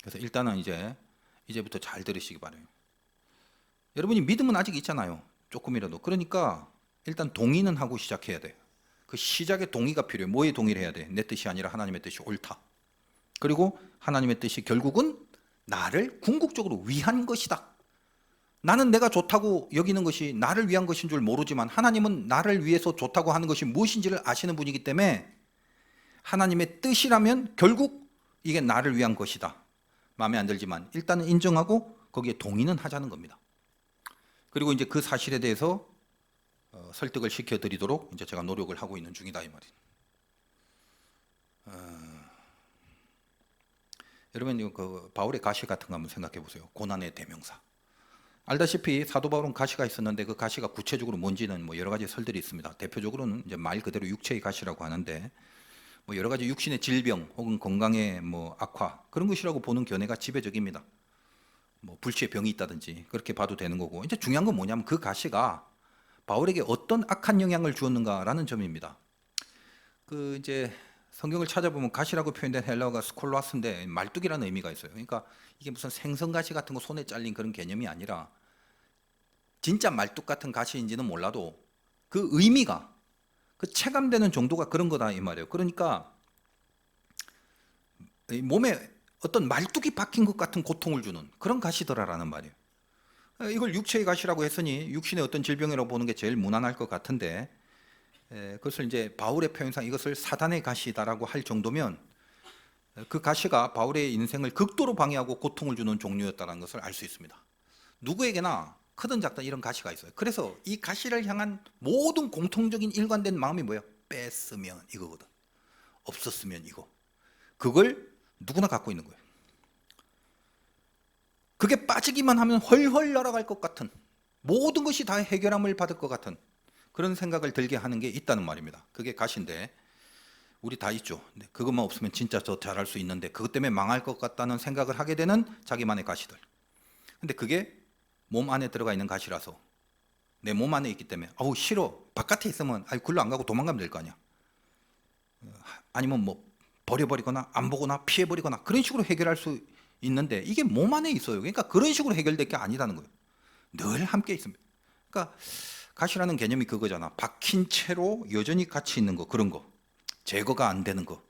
그래서 일단은 이제부터 잘 들으시기 바라요. 여러분이 믿음은 아직 있잖아요. 조금이라도. 그러니까 일단 동의는 하고 시작해야 돼요. 그 시작에 동의가 필요해요. 뭐에 동의를 해야 돼? 내 뜻이 아니라 하나님의 뜻이 옳다. 그리고 하나님의 뜻이 결국은 나를 궁극적으로 위한 것이다. 나는 내가 좋다고 여기는 것이 나를 위한 것인 줄 모르지만 하나님은 나를 위해서 좋다고 하는 것이 무엇인지를 아시는 분이기 때문에 하나님의 뜻이라면 결국 이게 나를 위한 것이다. 마음에 안 들지만 일단은 인정하고 거기에 동의는 하자는 겁니다. 그리고 이제 그 사실에 대해서 설득을 시켜드리도록 이제 제가 노력을 하고 있는 중이다 이 말이에요. 여러분 그 바울의 가시 같은 거 한번 생각해 보세요. 고난의 대명사. 알다시피 사도 바울은 가시가 있었는데 그 가시가 구체적으로 뭔지는 뭐 여러 가지 설들이 있습니다. 대표적으로는 이제 말 그대로 육체의 가시라고 하는데 뭐 여러 가지 육신의 질병 혹은 건강의 뭐 악화 그런 것이라고 보는 견해가 지배적입니다. 뭐 불치의 병이 있다든지 그렇게 봐도 되는 거고 이제 중요한 건 뭐냐면 그 가시가 바울에게 어떤 악한 영향을 주었는가라는 점입니다. 그 이제 성경을 찾아보면 가시라고 표현된 헬라어가 스콜라스인데 말뚝이라는 의미가 있어요. 그러니까 이게 무슨 생선가시 같은 거 손에 잘린 그런 개념이 아니라 진짜 말뚝 같은 가시인지는 몰라도 그 의미가 그 체감되는 정도가 그런 거다 이 말이에요. 그러니까 몸에 어떤 말뚝이 박힌 것 같은 고통을 주는 그런 가시더라라는 말이에요. 이걸 육체의 가시라고 했으니 육신의 어떤 질병이라고 보는 게 제일 무난할 것 같은데 그것을 이제 바울의 표현상 이것을 사단의 가시다라고 할 정도면 그 가시가 바울의 인생을 극도로 방해하고 고통을 주는 종류였다는 것을 알 수 있습니다. 누구에게나 크든 작든 이런 가시가 있어요. 그래서 이 가시를 향한 모든 공통적인 일관된 마음이 뭐예요? 뺐으면 이거거든. 없었으면 이거. 그걸 누구나 갖고 있는 거예요. 그게 빠지기만 하면 훨훨 날아갈 것 같은, 모든 것이 다 해결함을 받을 것 같은 그런 생각을 들게 하는 게 있다는 말입니다. 그게 가시인데 우리 다 있죠. 그것만 없으면 진짜 저 잘할 수 있는데 그것 때문에 망할 것 같다는 생각을 하게 되는 자기만의 가시들. 근데 그게 몸 안에 들어가 있는 가시라서 내 몸 안에 있기 때문에 아우 싫어. 바깥에 있으면 글로 안 가고 도망가면 될 거 아니야. 아니면 뭐 버려버리거나 안 보거나 피해버리거나 그런 식으로 해결할 수 있는데 이게 몸 안에 있어요. 그러니까 그런 식으로 해결될 게 아니라는 거예요. 늘 함께 있습니다. 그러니까 가시라는 개념이 그거잖아. 박힌 채로 여전히 같이 있는 거, 그런 거. 제거가 안 되는 거.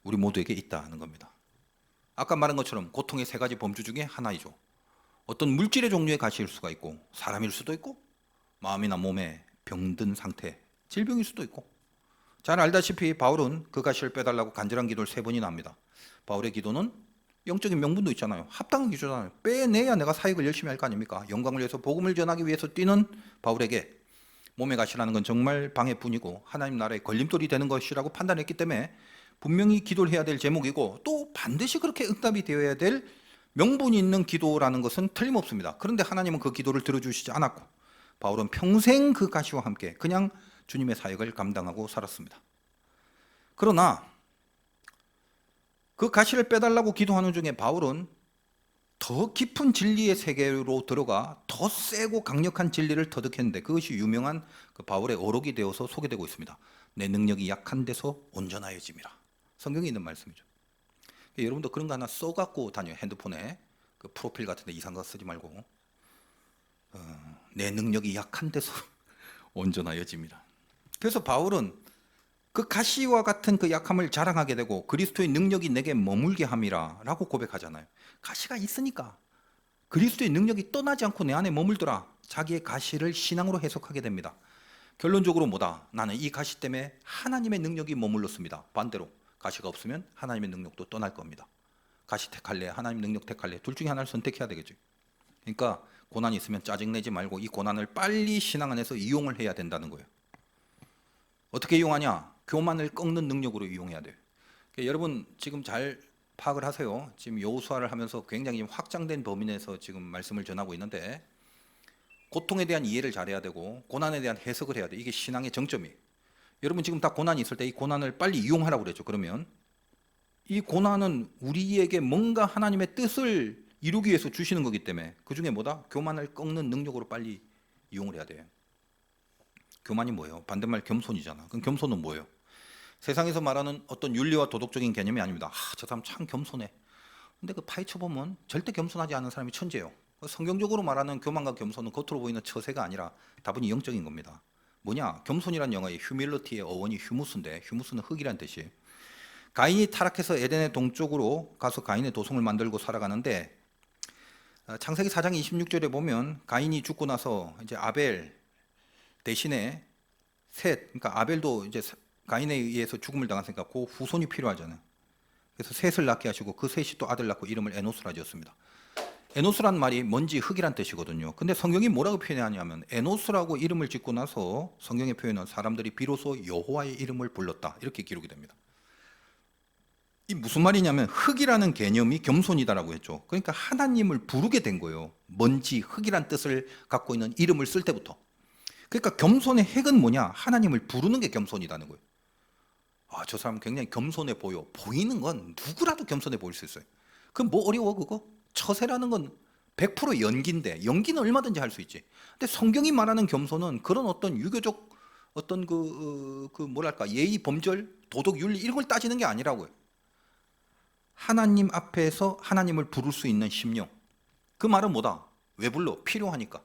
우리 모두에게 있다는 겁니다. 아까 말한 것처럼 고통의 세 가지 범주 중에 하나이죠. 어떤 물질의 종류의 가시일 수가 있고 사람일 수도 있고 마음이나 몸에 병든 상태, 질병일 수도 있고. 잘 알다시피 바울은 그 가시를 빼달라고 간절한 기도를 3번이나 합니다. 바울의 기도는 영적인 명분도 있잖아요. 합당한 기도잖아요. 빼내야 내가 사역을 열심히 할 거 아닙니까? 영광을 위해서 복음을 전하기 위해서 뛰는 바울에게 몸의 가시라는 건 정말 방해뿐이고 하나님 나라의 걸림돌이 되는 것이라고 판단했기 때문에 분명히 기도를 해야 될 제목이고 또 반드시 그렇게 응답이 되어야 될 명분이 있는 기도라는 것은 틀림없습니다. 그런데 하나님은 그 기도를 들어주시지 않았고 바울은 평생 그 가시와 함께 그냥 주님의 사역을 감당하고 살았습니다. 그러나 그 가시를 빼달라고 기도하는 중에 바울은 더 깊은 진리의 세계로 들어가 더 세고 강력한 진리를 터득했는데 그것이 유명한 그 바울의 어록이 되어서 소개되고 있습니다. 내 능력이 약한 데서 온전하여짐이라. 성경에 있는 말씀이죠. 여러분도 그런 거 하나 써갖고 다녀요. 핸드폰에 그 프로필 같은 데 이상한 거 쓰지 말고 내 능력이 약한 데서 온전하여짐이라. 그래서 바울은 그 가시와 같은 그 약함을 자랑하게 되고 그리스도의 능력이 내게 머물게 함이라 라고 고백하잖아요. 가시가 있으니까 그리스도의 능력이 떠나지 않고 내 안에 머물더라. 자기의 가시를 신앙으로 해석하게 됩니다. 결론적으로 뭐다? 나는 이 가시 때문에 하나님의 능력이 머물렀습니다. 반대로 가시가 없으면 하나님의 능력도 떠날 겁니다. 가시 택할래? 하나님 능력 택할래? 둘 중에 하나를 선택해야 되겠죠. 그러니까 고난이 있으면 짜증내지 말고 이 고난을 빨리 신앙 안에서 이용을 해야 된다는 거예요. 어떻게 이용하냐? 교만을 꺾는 능력으로 이용해야 돼요. 그러니까 여러분 지금 잘 파악을 하세요. 지금 여호수아를 하면서 굉장히 확장된 범위 내에서 지금 말씀을 전하고 있는데 고통에 대한 이해를 잘해야 되고 고난에 대한 해석을 해야 돼. 이게 신앙의 정점이에요. 여러분 지금 다 고난이 있을 때 이 고난을 빨리 이용하라고 그랬죠. 그러면 이 고난은 우리에게 뭔가 하나님의 뜻을 이루기 위해서 주시는 거기 때문에 그 중에 뭐다? 교만을 꺾는 능력으로 빨리 이용을 해야 돼요. 교만이 뭐예요? 반대말 겸손이잖아. 그럼 겸손은 뭐예요? 세상에서 말하는 어떤 윤리와 도덕적인 개념이 아닙니다. 저 사람 참 겸손해. 근데 그 파헤쳐 보면 절대 겸손하지 않은 사람이 천재예요. 성경적으로 말하는 교만과 겸손은 겉으로 보이는 처세가 아니라 다분히 영적인 겁니다. 뭐냐? 겸손이란 영어의 휴밀리티의 어원이 휴무스인데 휴무스는 흙이란 뜻이에요. 가인이 타락해서 에덴의 동쪽으로 가서 가인의 도성을 만들고 살아가는데 창세기 4장 26절에 보면 가인이 죽고 나서 이제 아벨 대신에 셋, 그러니까 아벨도 이제 가인에 의해서 죽음을 당했으니까 그 후손이 필요하잖아요. 그래서 셋을 낳게 하시고 그 셋이 또 아들 낳고 이름을 에노스라 지었습니다. 에노스란 말이 먼지 흙이란 뜻이거든요. 근데 성경이 뭐라고 표현하냐면 에노스라고 이름을 짓고 나서 성경의 표현은 사람들이 비로소 여호와의 이름을 불렀다 이렇게 기록이 됩니다. 이 무슨 말이냐면 흙이라는 개념이 겸손이다라고 했죠. 그러니까 하나님을 부르게 된 거예요. 먼지 흙이란 뜻을 갖고 있는 이름을 쓸 때부터. 그러니까 겸손의 핵은 뭐냐? 하나님을 부르는 게 겸손이라는 거예요. 저 사람 굉장히 겸손해 보여. 보이는 건 누구라도 겸손해 보일 수 있어요. 그럼 뭐 어려워 그거? 처세라는 건 100% 연기인데 연기는 얼마든지 할 수 있지. 근데 성경이 말하는 겸손은 그런 어떤 유교적 어떤 뭐랄까 예의 범절 도덕 윤리 이런 걸 따지는 게 아니라고요. 하나님 앞에서 하나님을 부를 수 있는 심령. 그 말은 뭐다? 왜 불러? 필요하니까.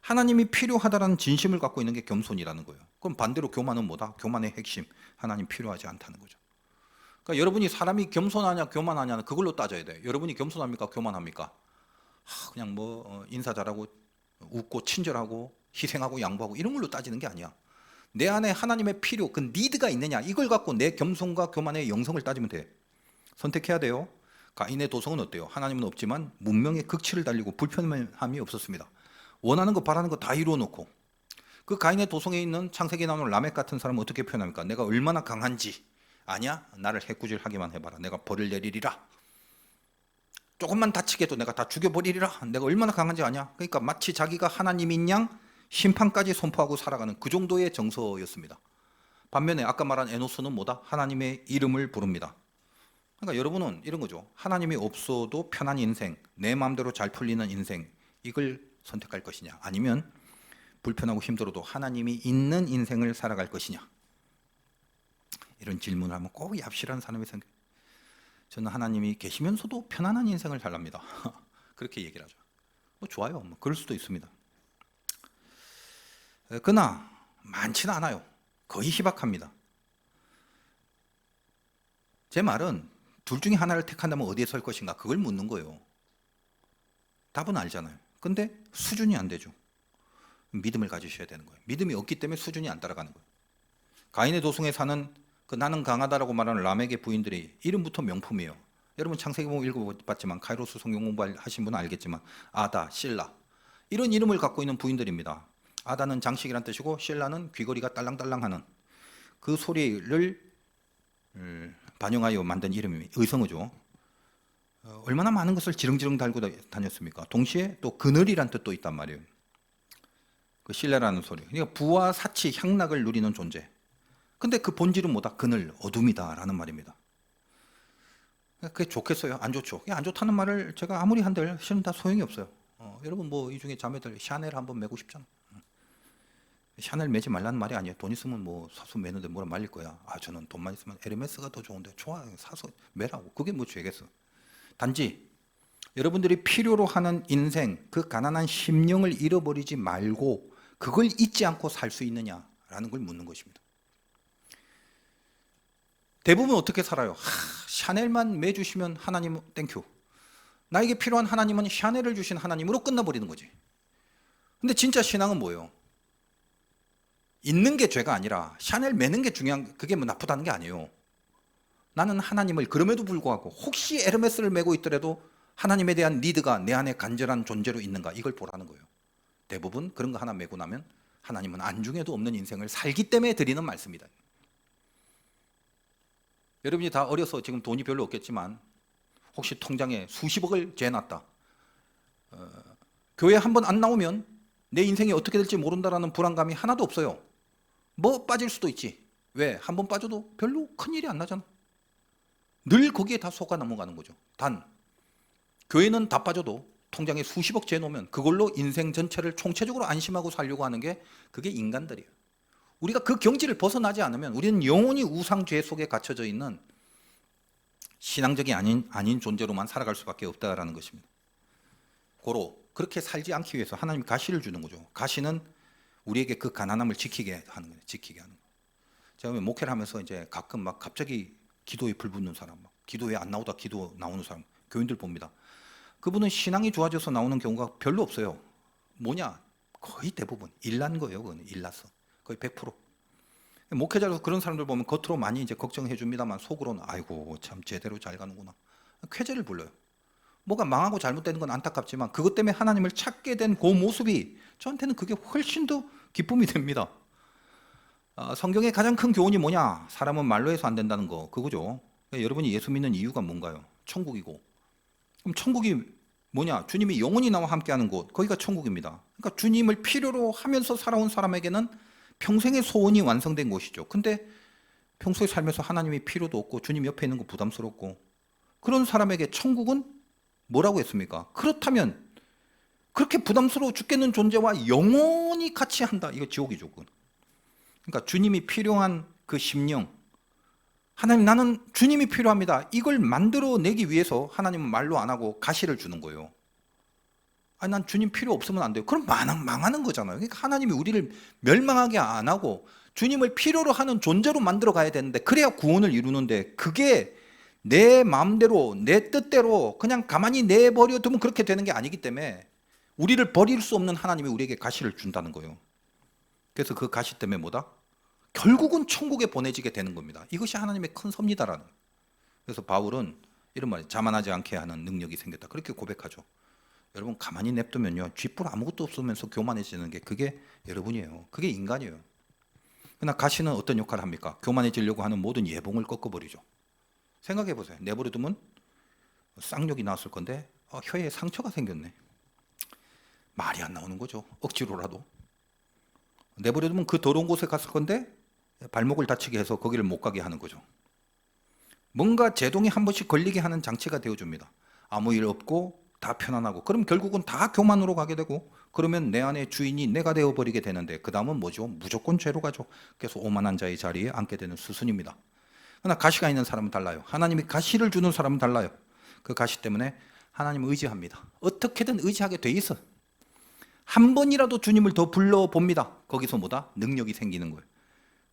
하나님이 필요하다라는 진심을 갖고 있는 게 겸손이라는 거예요. 그럼 반대로 교만은 뭐다? 교만의 핵심. 하나님 필요하지 않다는 거죠. 그러니까 여러분이 사람이 겸손하냐 교만하냐는 그걸로 따져야 돼요. 여러분이 겸손합니까? 교만합니까? 그냥 인사 잘하고 웃고 친절하고 희생하고 양보하고 이런 걸로 따지는 게 아니야. 내 안에 하나님의 필요, 그 니드가 있느냐, 이걸 갖고 내 겸손과 교만의 영성을 따지면 돼. 선택해야 돼요. 가인의 도성은 어때요? 하나님은 없지만 문명의 극치를 달리고 불편함이 없었습니다. 원하는 거 바라는 거 다 이루어 놓고, 그 가인의 도성에 있는 창세기에 나오는 라멕 같은 사람은 어떻게 표현합니까? 내가 얼마나 강한지. 아니야, 나를 해꾸질하기만 해봐라. 내가 벌을 내리리라. 조금만 다치게도 내가 다 죽여버리리라. 내가 얼마나 강한지 아냐. 그러니까 마치 자기가 하나님인 양 심판까지 선포하고 살아가는 그 정도의 정서였습니다. 반면에 아까 말한 에노스는 뭐다? 하나님의 이름을 부릅니다. 그러니까 여러분은 이런 거죠. 하나님이 없어도 편한 인생, 내 마음대로 잘 풀리는 인생, 이걸 선택할 것이냐, 아니면 불편하고 힘들어도 하나님이 있는 인생을 살아갈 것이냐. 이런 질문을 하면 꼭 얍실한 사람이 생겨요. 저는 하나님이 계시면서도 편안한 인생을 살랍니다. 그렇게 얘기를 하죠. 뭐 좋아요. 뭐 그럴 수도 있습니다. 그러나 많지는 않아요. 거의 희박합니다. 제 말은 둘 중에 하나를 택한다면 어디에 설 것인가, 그걸 묻는 거예요. 답은 알잖아요. 근데 수준이 안 되죠. 믿음을 가지셔야 되는 거예요. 믿음이 없기 때문에 수준이 안 따라가는 거예요. 가인의 도성에 사는 그 나는 강하다라고 말하는 라멕의 부인들이 이름부터 명품이에요. 여러분 창세기 보면 읽어봤지만, 카이로스 성경 공부하신 분은 알겠지만, 아다, 실라, 이런 이름을 갖고 있는 부인들입니다. 아다는 장식이란 뜻이고 실라는 귀걸이가 딸랑딸랑하는 그 소리를 반영하여 만든 이름이 의성어죠. 얼마나 많은 것을 지렁지렁 달고 다녔습니까? 동시에 또 그늘이란 뜻도 있단 말이에요. 그 실내라는 소리. 그러니까 부와 사치, 향락을 누리는 존재. 근데 그 본질은 뭐다? 그늘, 어둠이다라는 말입니다. 그게 좋겠어요? 안 좋죠? 안 좋다는 말을 제가 아무리 한들 실은 다 소용이 없어요. 여러분 뭐 이 중에 자매들 샤넬 한번 매고 싶잖아. 샤넬 매지 말라는 말이 아니에요. 돈 있으면 뭐 사서 매는데 뭐라 말릴 거야. 아, 저는 돈만 있으면 에르메스가 더 좋은데. 좋아, 사서 매라고. 그게 뭐 죄겠어. 단지 여러분들이 필요로 하는 인생, 그 가난한 심령을 잃어버리지 말고 그걸 잊지 않고 살 수 있느냐라는 걸 묻는 것입니다. 대부분 어떻게 살아요? 샤넬만 매주시면 하나님 땡큐. 나에게 필요한 하나님은 샤넬을 주신 하나님으로 끝나버리는 거지. 근데 진짜 신앙은 뭐예요? 있는 게 죄가 아니라 샤넬 매는 게 중요한, 그게 뭐 나쁘다는 게 아니에요. 나는 하나님을 그럼에도 불구하고 혹시 에르메스를 매고 있더라도 하나님에 대한 니드가 내 안에 간절한 존재로 있는가, 이걸 보라는 거예요. 대부분 그런 거 하나 매고 나면 하나님은 안중에도 없는 인생을 살기 때문에 드리는 말씀이다. 여러분이 다 어려서 지금 돈이 별로 없겠지만 혹시 통장에 수십억을 재놨다. 교회 한 번 안 나오면 내 인생이 어떻게 될지 모른다라는 불안감이 하나도 없어요. 뭐 빠질 수도 있지. 왜? 한 번 빠져도 별로 큰일이 안 나잖아. 늘 거기에 다 속아 넘어가는 거죠. 단 교회는 다 빠져도 통장에 수십억 재놓으면 그걸로 인생 전체를 총체적으로 안심하고 살려고 하는 게, 그게 인간들이에요. 우리가 그 경지를 벗어나지 않으면 우리는 영원히 우상죄 속에 갇혀져 있는 신앙적이 아닌 존재로만 살아갈 수밖에 없다라는 것입니다. 그렇게 살지 않기 위해서 하나님이 가시를 주는 거죠. 가시는 우리에게 그 가난함을 지키게 하는 거예요. 지키게 하는 거예요. 제가 목회를 하면서 이제 가끔 막 갑자기 기도에 불붙는 사람, 막 기도에 안 나오다 기도 나오는 사람, 교인들 봅니다. 그분은 신앙이 좋아져서 나오는 경우가 별로 없어요. 뭐냐? 거의 대부분 일난 거예요. 그건 일났어. 거의 100%. 목회자로서 그런 사람들 보면 겉으로 많이 이제 걱정해 줍니다만 속으로는 아이고 참 제대로 잘 가는구나. 쾌재를 불러요. 뭐가 망하고 잘못되는 건 안타깝지만 그것 때문에 하나님을 찾게 된 그 모습이 저한테는 그게 훨씬 더 기쁨이 됩니다. 성경의 가장 큰 교훈이 뭐냐? 사람은 말로 해서 안 된다는 거, 그거죠. 그러니까 여러분이 예수 믿는 이유가 뭔가요? 천국이고. 그럼 천국이 뭐냐? 주님이 영원히 나와 함께하는 곳, 거기가 천국입니다. 그러니까 주님을 필요로 하면서 살아온 사람에게는 평생의 소원이 완성된 곳이죠. 근데 평소에 살면서 하나님이 필요도 없고 주님 옆에 있는 거 부담스럽고, 그런 사람에게 천국은 뭐라고 했습니까? 그렇다면 그렇게 부담스러워 죽겠는 존재와 영원히 같이 한다. 이거 지옥이죠. 그건. 그러니까 주님이 필요한 그 심령, 하나님 나는 주님이 필요합니다. 이걸 만들어내기 위해서 하나님은 말로 안 하고 가시를 주는 거예요. 아니, 난 주님 필요 없으면 안 돼요. 그럼 망하는 거잖아요. 그러니까 하나님이 우리를 멸망하게 안 하고 주님을 필요로 하는 존재로 만들어 가야 되는데, 그래야 구원을 이루는데, 그게 내 마음대로 내 뜻대로 그냥 가만히 내버려 두면 그렇게 되는 게 아니기 때문에 우리를 버릴 수 없는 하나님이 우리에게 가시를 준다는 거예요. 그래서 그 가시 때문에 뭐다? 결국은 천국에 보내지게 되는 겁니다. 이것이 하나님의 큰 섭리다라는 거예요. 그래서 바울은 이런 말, 자만하지 않게 하는 능력이 생겼다, 그렇게 고백하죠. 여러분 가만히 냅두면요, 쥐뿔 아무것도 없으면서 교만해지는 게 그게 여러분이에요. 그게 인간이에요. 그러나 가시는 어떤 역할을 합니까? 교만해지려고 하는 모든 예봉을 꺾어버리죠. 생각해 보세요. 내버려두면 쌍욕이 나왔을 건데 혀에 상처가 생겼네. 말이 안 나오는 거죠. 억지로라도. 내버려두면 그 더러운 곳에 갔을 건데 발목을 다치게 해서 거기를 못 가게 하는 거죠. 뭔가 제동이 한 번씩 걸리게 하는 장치가 되어줍니다. 아무 일 없고 다 편안하고, 그럼 결국은 다 교만으로 가게 되고, 그러면 내 안에 주인이 내가 되어버리게 되는데 그 다음은 뭐죠? 무조건 죄로 가죠. 그래서 오만한 자의 자리에 앉게 되는 수순입니다. 그러나 가시가 있는 사람은 달라요. 하나님이 가시를 주는 사람은 달라요. 그 가시 때문에 하나님을 의지합니다. 어떻게든 의지하게 돼 있어. 한 번이라도 주님을 더 불러봅니다. 거기서 뭐다? 능력이 생기는 거예요.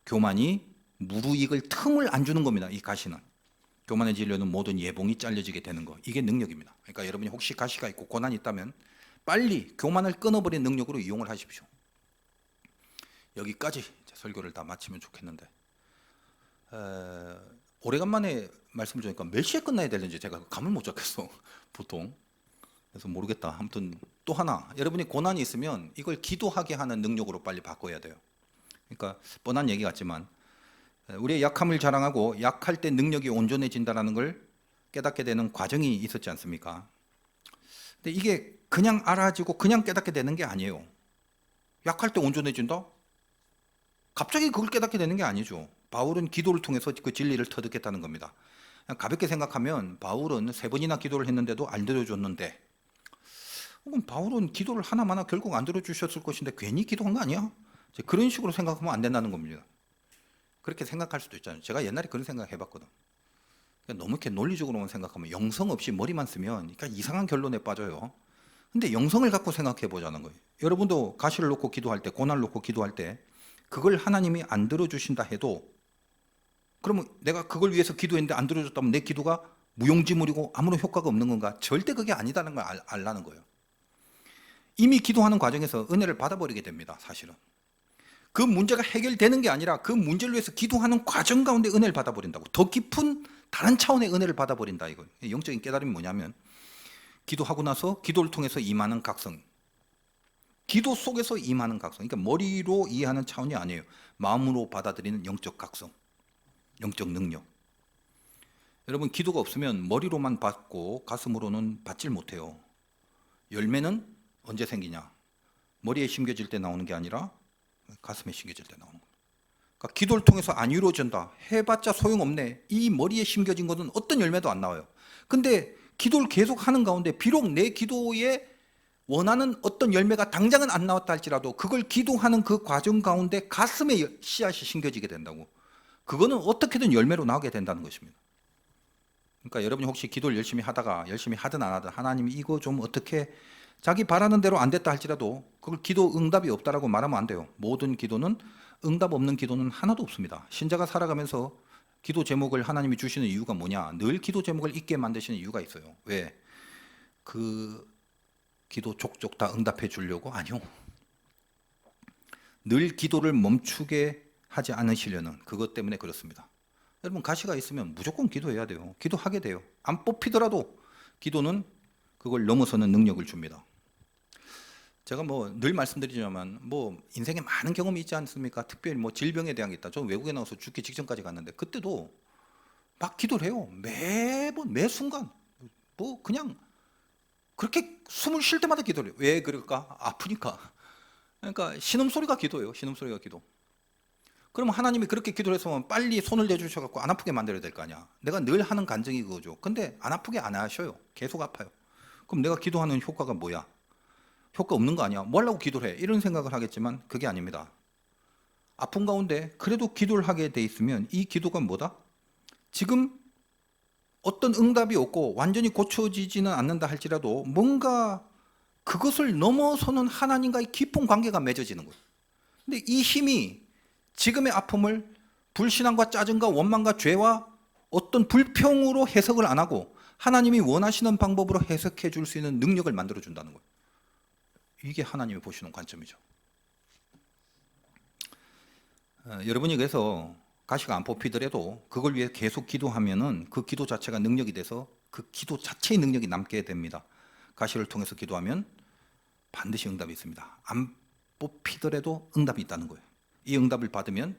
교만이 무르익을 틈을 안 주는 겁니다. 이 가시는 교만해지려는 모든 예봉이 잘려지게 되는 거, 이게 능력입니다. 그러니까 여러분이 혹시 가시가 있고 고난이 있다면 빨리 교만을 끊어버리는 능력으로 이용을 하십시오. 여기까지 설교를 다 마치면 좋겠는데, 오래간만에 말씀을 드리니까 몇 시에 끝나야 되는지 제가 감을 못 잡겠어 보통. 그래서 모르겠다. 아무튼 또 하나, 여러분이 고난이 있으면 이걸 기도하게 하는 능력으로 빨리 바꿔야 돼요. 그러니까 뻔한 얘기 같지만 우리의 약함을 자랑하고 약할 때 능력이 온전해진다는 걸 깨닫게 되는 과정이 있었지 않습니까? 근데 이게 그냥 알아지고 그냥 깨닫게 되는 게 아니에요. 약할 때 온전해진다? 갑자기 그걸 깨닫게 되는 게 아니죠. 바울은 기도를 통해서 그 진리를 터득했다는 겁니다. 그냥 가볍게 생각하면 바울은 3번이나 기도를 했는데도 안 들어줬는데, 그럼 바울은 기도를 하나마나 결국 안 들어주셨을 것인데 괜히 기도한 거 아니야? 그런 식으로 생각하면 안 된다는 겁니다. 그렇게 생각할 수도 있잖아요. 제가 옛날에 그런 생각 해봤거든. 그러니까 너무 이렇게 논리적으로만 생각하면, 영성 없이 머리만 쓰면 그러니까 이상한 결론에 빠져요. 근데 영성을 갖고 생각해 보자는 거예요. 여러분도 가시를 놓고 기도할 때, 고난을 놓고 기도할 때 그걸 하나님이 안 들어주신다 해도, 그러면 내가 그걸 위해서 기도했는데 안 들어줬다면 내 기도가 무용지물이고 아무런 효과가 없는 건가? 절대 그게 아니다는 걸 알라는 거예요. 이미 기도하는 과정에서 은혜를 받아버리게 됩니다. 사실은 그 문제가 해결되는 게 아니라 그 문제를 위해서 기도하는 과정 가운데 은혜를 받아버린다고. 더 깊은 다른 차원의 은혜를 받아버린다. 이거 영적인 깨달음이 뭐냐면, 기도하고 나서 기도를 통해서 임하는 각성, 기도 속에서 임하는 각성, 그러니까 머리로 이해하는 차원이 아니에요. 마음으로 받아들이는 영적 각성, 영적 능력. 여러분 기도가 없으면 머리로만 받고 가슴으로는 받질 못해요. 열매는 언제 생기냐? 머리에 심겨질 때 나오는 게 아니라 가슴에 심겨질 때 나오는 거예요. 그러니까 기도를 통해서 안 이루어진다 해봤자 소용없네. 이 머리에 심겨진 것은 어떤 열매도 안 나와요. 근데 기도를 계속 하는 가운데 비록 내 기도에 원하는 어떤 열매가 당장은 안 나왔다 할지라도 그걸 기도하는 그 과정 가운데 가슴에 씨앗이 심겨지게 된다고. 그거는 어떻게든 열매로 나오게 된다는 것입니다. 그러니까 여러분이 혹시 기도를 열심히 하다가, 열심히 하든 안 하든 하나님이 이거 좀 어떻게, 자기 바라는 대로 안 됐다 할지라도 그걸 기도 응답이 없다라고 말하면 안 돼요. 모든 기도는, 응답 없는 기도는 하나도 없습니다. 신자가 살아가면서 기도 제목을 하나님이 주시는 이유가 뭐냐? 늘 기도 제목을 잊게 만드시는 이유가 있어요. 왜? 그 기도 족족 다 응답해 주려고? 아니요. 늘 기도를 멈추게 하지 않으시려는 그것 때문에 그렇습니다. 여러분 가시가 있으면 무조건 기도해야 돼요. 기도하게 돼요. 안 뽑히더라도 기도는 그걸 넘어서는 능력을 줍니다. 제가 늘 말씀드리지만 인생에 많은 경험이 있지 않습니까? 특별히 질병에 대한 게 있다. 저는 외국에 나와서 죽기 직전까지 갔는데 그때도 막 기도를 해요. 매번 매 순간 그냥 그렇게 숨을 쉴 때마다 기도를 해요. 왜 그럴까? 아프니까. 그러니까 신음소리가 기도예요. 신음소리가 기도. 그러면 하나님이 그렇게 기도를 했으면 빨리 손을 대주셔서 안 아프게 만들어야 될 거 아니야. 내가 늘 하는 간증이 그거죠. 근데 안 아프게 안 하셔요. 계속 아파요. 그럼 내가 기도하는 효과가 뭐야? 효과 없는 거 아니야? 뭐 하려고 기도를 해? 이런 생각을 하겠지만 그게 아닙니다. 아픈 가운데 그래도 기도를 하게 돼 있으면 이 기도가 뭐다? 지금 어떤 응답이 없고 완전히 고쳐지지는 않는다 할지라도 뭔가 그것을 넘어서는 하나님과의 깊은 관계가 맺어지는 거예요. 근데 이 힘이 지금의 아픔을 불신앙과 짜증과 원망과 죄와 어떤 불평으로 해석을 안 하고 하나님이 원하시는 방법으로 해석해 줄 수 있는 능력을 만들어 준다는 거예요. 이게 하나님이 보시는 관점이죠. 여러분이 그래서 가시가 안 뽑히더라도 그걸 위해 계속 기도하면은 그 기도 자체가 능력이 돼서 그 기도 자체의 능력이 남게 됩니다. 가시를 통해서 기도하면 반드시 응답이 있습니다. 안 뽑히더라도 응답이 있다는 거예요. 이 응답을 받으면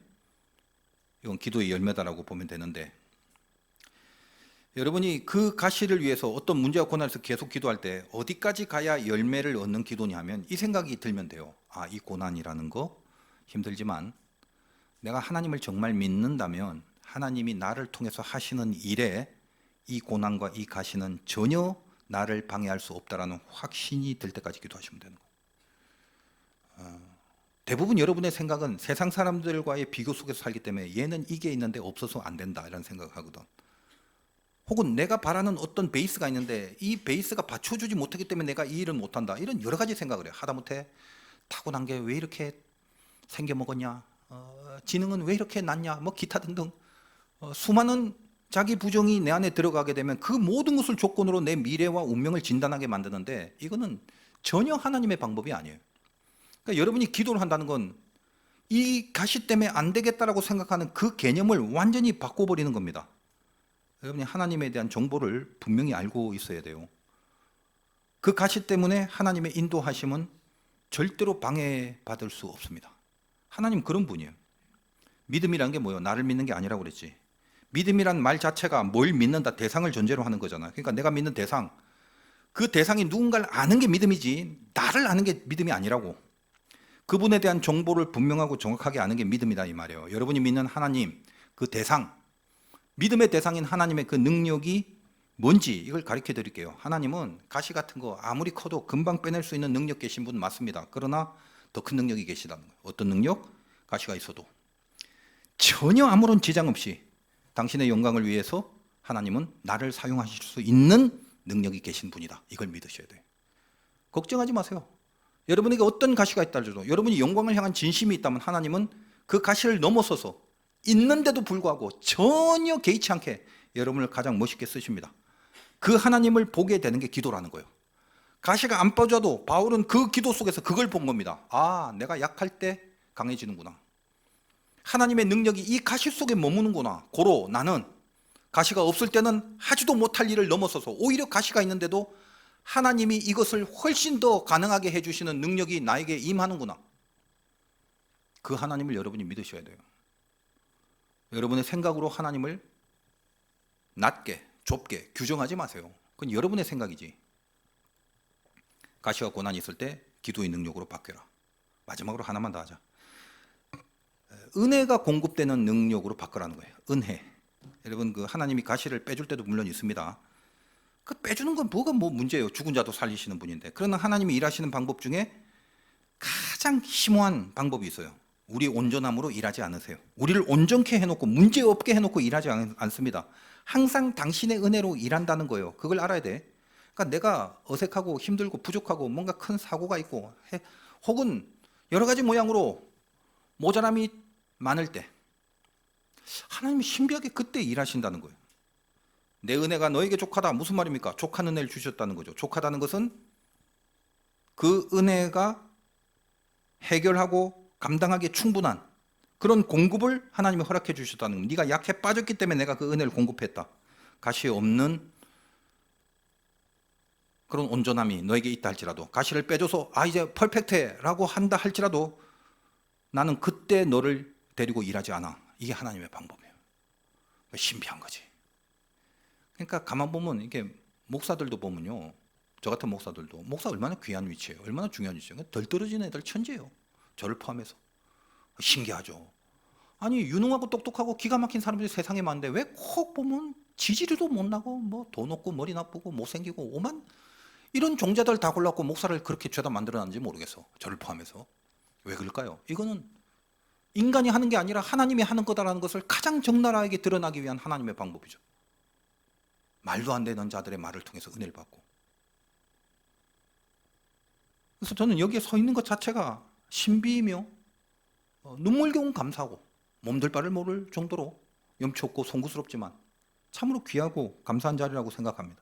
이건 기도의 열매다라고 보면 되는데, 여러분이 그 가시를 위해서 어떤 문제와 고난에서 계속 기도할 때 어디까지 가야 열매를 얻는 기도냐 하면 이 생각이 들면 돼요. 아, 이 고난이라는 거 힘들지만 내가 하나님을 정말 믿는다면 하나님이 나를 통해서 하시는 일에 이 고난과 이 가시는 전혀 나를 방해할 수 없다라는 확신이 들 때까지 기도하시면 되는 거예요. 대부분 여러분의 생각은 세상 사람들과의 비교 속에서 살기 때문에 얘는 이게 있는데 없어서 안 된다 이런 생각을 하거든. 혹은 내가 바라는 어떤 베이스가 있는데 이 베이스가 받쳐주지 못하기 때문에 내가 이 일을 못한다, 이런 여러 가지 생각을 해요. 하다못해 타고난 게 왜 이렇게 생겨먹었냐, 지능은 왜 이렇게 낮냐, 뭐 기타 등등 수많은 자기 부정이 내 안에 들어가게 되면 그 모든 것을 조건으로 내 미래와 운명을 진단하게 만드는데, 이거는 전혀 하나님의 방법이 아니에요. 그러니까 여러분이 기도를 한다는 건 이 가시 때문에 안 되겠다라고 생각하는 그 개념을 완전히 바꿔버리는 겁니다. 여러분이 하나님에 대한 정보를 분명히 알고 있어야 돼요. 그 가시 때문에 하나님의 인도하심은 절대로 방해받을 수 없습니다. 하나님 그런 분이에요. 믿음이란 게 뭐예요? 나를 믿는 게 아니라고 그랬지. 믿음이란 말 자체가 뭘 믿는다, 대상을 전제로 하는 거잖아요. 그러니까 내가 믿는 대상, 그 대상이 누군가를 아는 게 믿음이지 나를 아는 게 믿음이 아니라고. 그분에 대한 정보를 분명하고 정확하게 아는 게 믿음이다 이 말이에요. 여러분이 믿는 하나님, 그 대상, 믿음의 대상인 하나님의 그 능력이 뭔지 이걸 가르쳐 드릴게요. 하나님은 가시 같은 거 아무리 커도 금방 빼낼 수 있는 능력 계신 분 맞습니다. 그러나 더 큰 능력이 계시다는 거예요. 어떤 능력? 가시가 있어도 전혀 아무런 지장 없이 당신의 영광을 위해서 하나님은 나를 사용하실 수 있는 능력이 계신 분이다. 이걸 믿으셔야 돼요. 걱정하지 마세요. 여러분에게 어떤 가시가 있다 해도 여러분이 영광을 향한 진심이 있다면 하나님은 그 가시를 넘어서서 있는데도 불구하고 전혀 개의치 않게 여러분을 가장 멋있게 쓰십니다. 그 하나님을 보게 되는 게 기도라는 거예요. 가시가 안 빠져도 바울은 그 기도 속에서 그걸 본 겁니다. 아, 내가 약할 때 강해지는구나. 하나님의 능력이 이 가시 속에 머무는구나. 고로 나는 가시가 없을 때는 하지도 못할 일을 넘어서서 오히려 가시가 있는데도 하나님이 이것을 훨씬 더 가능하게 해주시는 능력이 나에게 임하는구나. 그 하나님을 여러분이 믿으셔야 돼요. 여러분의 생각으로 하나님을 낮게, 좁게 규정하지 마세요. 그건 여러분의 생각이지. 가시와 고난이 있을 때 기도의 능력으로 바뀌어라. 마지막으로 하나만 더 하자. 은혜가 공급되는 능력으로 바꾸라는 거예요. 은혜. 여러분 그 하나님이 가시를 빼줄 때도 물론 있습니다. 그 빼주는 건 뭐가 뭐 문제예요. 죽은 자도 살리시는 분인데. 그러나 하나님이 일하시는 방법 중에 가장 심오한 방법이 있어요. 우리 온전함으로 일하지 않으세요. 우리를 온전케 해놓고 문제없게 해놓고 일하지 않습니다. 항상 당신의 은혜로 일한다는 거예요. 그걸 알아야 돼. 그러니까 내가 어색하고 힘들고 부족하고 뭔가 큰 사고가 있고 혹은 여러 가지 모양으로 모자람이 많을 때 하나님이 신비하게 그때 일하신다는 거예요. 내 은혜가 너에게 족하다. 무슨 말입니까? 족한 은혜를 주셨다는 거죠. 족하다는 것은 그 은혜가 해결하고 감당하기에 충분한 그런 공급을 하나님이 허락해 주셨다는 겁니다. 네가 약해 빠졌기 때문에 내가 그 은혜를 공급했다. 가시 없는 그런 온전함이 너에게 있다 할지라도, 가시를 빼줘서 아 이제 퍼펙트라고 한다 할지라도 나는 그때 너를 데리고 일하지 않아. 이게 하나님의 방법이에요. 신비한 거지. 그러니까 가만 보면 이게 목사들도 보면요, 저 같은 목사들도 목사 얼마나 귀한 위치예요. 얼마나 중요한 위치예요. 덜 떨어진 애들 천재예요. 저를 포함해서. 신기하죠. 아니 유능하고 똑똑하고 기가 막힌 사람들이 세상에 많은데 왜 꼭 보면 지지리도 못 나고 뭐 돈 없고 머리 나쁘고 못생기고 오만 이런 종자들 다 골랐고 목사를 그렇게 죄다 만들어놨는지 모르겠어. 저를 포함해서. 왜 그럴까요? 이거는 인간이 하는 게 아니라 하나님이 하는 거다라는 것을 가장 적나라하게 드러나기 위한 하나님의 방법이죠. 말도 안 되는 자들의 말을 통해서 은혜를 받고. 그래서 저는 여기에 서 있는 것 자체가 신비이며 눈물겨운 감사하고 몸둘 바를 모를 정도로 염치 없고 송구스럽지만 참으로 귀하고 감사한 자리라고 생각합니다.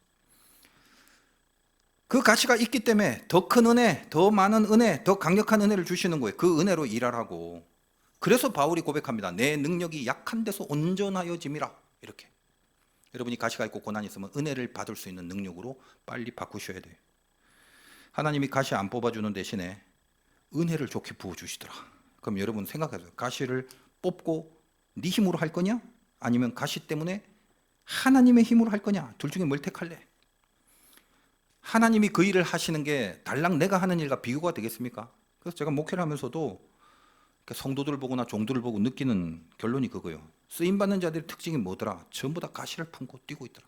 그 가치가 있기 때문에 더 큰 은혜, 더 많은 은혜, 더 강력한 은혜를 주시는 거예요. 그 은혜로 일하라고. 그래서 바울이 고백합니다. 내 능력이 약한 데서 온전하여짐이라. 이렇게. 여러분이 가시가 있고 고난이 있으면 은혜를 받을 수 있는 능력으로 빨리 바꾸셔야 돼요. 하나님이 가시 안 뽑아주는 대신에 은혜를 좋게 부어주시더라. 그럼 여러분 생각하세요. 가시를 뽑고 네 힘으로 할 거냐? 아니면 가시 때문에 하나님의 힘으로 할 거냐? 둘 중에 뭘 택할래? 하나님이 그 일을 하시는 게 달랑 내가 하는 일과 비교가 되겠습니까? 그래서 제가 목회를 하면서도 성도들을 보거나 종들을 보고 느끼는 결론이 그거예요. 쓰임받는 자들의 특징이 뭐더라? 전부 다 가시를 품고 뛰고 있더라.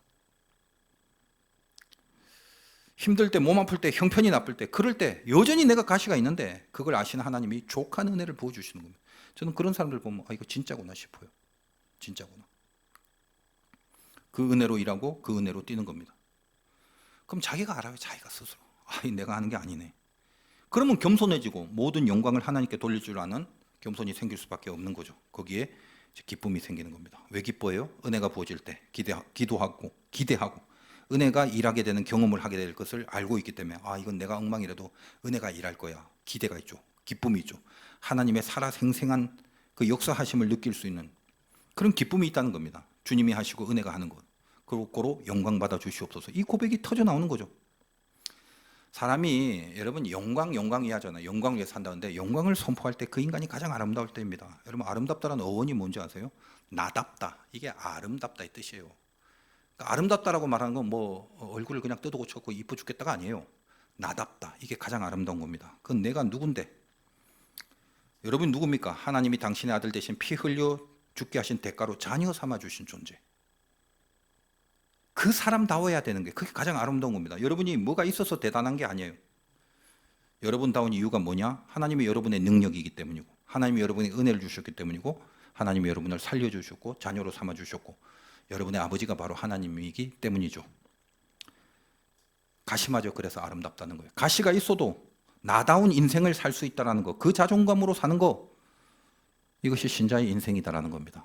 힘들 때, 몸 아플 때, 형편이 나쁠 때, 그럴 때 여전히 내가 가시가 있는데 그걸 아시는 하나님이 족한 은혜를 부어주시는 겁니다. 저는 그런 사람들 보면 이거 진짜구나 싶어요. 진짜구나. 그 은혜로 일하고 그 은혜로 뛰는 겁니다. 그럼 자기가 알아요. 자기가 스스로. 내가 하는 게 아니네. 그러면 겸손해지고 모든 영광을 하나님께 돌릴 줄 아는 겸손이 생길 수밖에 없는 거죠. 거기에 기쁨이 생기는 겁니다. 왜 기뻐해요? 은혜가 부어질 때 기도하고 기대하고 은혜가 일하게 되는 경험을 하게 될 것을 알고 있기 때문에 이건 내가 엉망이라도 은혜가 일할 거야. 기대가 있죠. 기쁨이 있죠. 하나님의 살아생생한 그 역사하심을 느낄 수 있는 그런 기쁨이 있다는 겁니다. 주님이 하시고 은혜가 하는 것. 그리고 영광 받아 주시옵소서. 이 고백이 터져 나오는 거죠. 사람이 여러분 영광 이하잖아요. 영광을 위해 산다는데 영광을 선포할 때 그 인간이 가장 아름다울 때입니다. 여러분 아름답다라는 어원이 뭔지 아세요? 나답다. 이게 아름답다의 뜻이에요. 그러니까 아름답다라고 말하는 건 얼굴을 그냥 뜯어 고쳤고 이뻐 죽겠다가 아니에요. 나답다. 이게 가장 아름다운 겁니다. 그건 내가 누군데? 여러분 누굽니까? 하나님이 당신의 아들 대신 피 흘려 죽게 하신 대가로 자녀 삼아 주신 존재. 그 사람다워야 되는 게 그게 가장 아름다운 겁니다. 여러분이 뭐가 있어서 대단한 게 아니에요. 여러분다운 이유가 뭐냐? 하나님이 여러분의 능력이기 때문이고 하나님이 여러분의 은혜를 주셨기 때문이고 하나님이 여러분을 살려주셨고 자녀로 삼아주셨고 여러분의 아버지가 바로 하나님이기 때문이죠. 가시마저 그래서 아름답다는 거예요. 가시가 있어도 나다운 인생을 살 수 있다는 거, 그 자존감으로 사는 거, 이것이 신자의 인생이다라는 겁니다.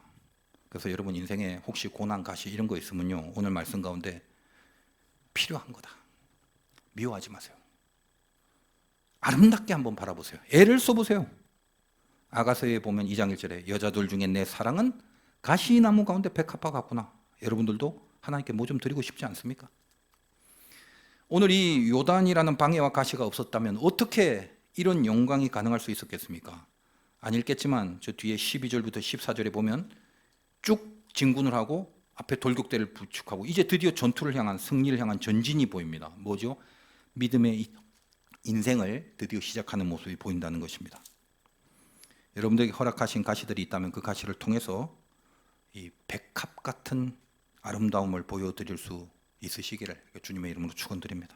그래서 여러분 인생에 혹시 고난, 가시 이런 거 있으면요, 오늘 말씀 가운데 필요한 거다. 미워하지 마세요. 아름답게 한번 바라보세요. 애를 써보세요. 아가서에 보면 2장 1절에 여자들 중에 내 사랑은 가시나무 가운데 백합화 같구나. 여러분들도 하나님께 뭐 좀 드리고 싶지 않습니까? 오늘 이 요단이라는 방해와 가시가 없었다면 어떻게 이런 영광이 가능할 수 있었겠습니까? 안 읽겠지만 저 뒤에 12절부터 14절에 보면 쭉 진군을 하고 앞에 돌격대를 부축하고 이제 드디어 전투를 향한 승리를 향한 전진이 보입니다. 뭐죠? 믿음의 인생을 드디어 시작하는 모습이 보인다는 것입니다. 여러분들에게 허락하신 가시들이 있다면 그 가시를 통해서 이 백합 같은 아름다움을 보여드릴 수 있으시기를 주님의 이름으로 축원드립니다.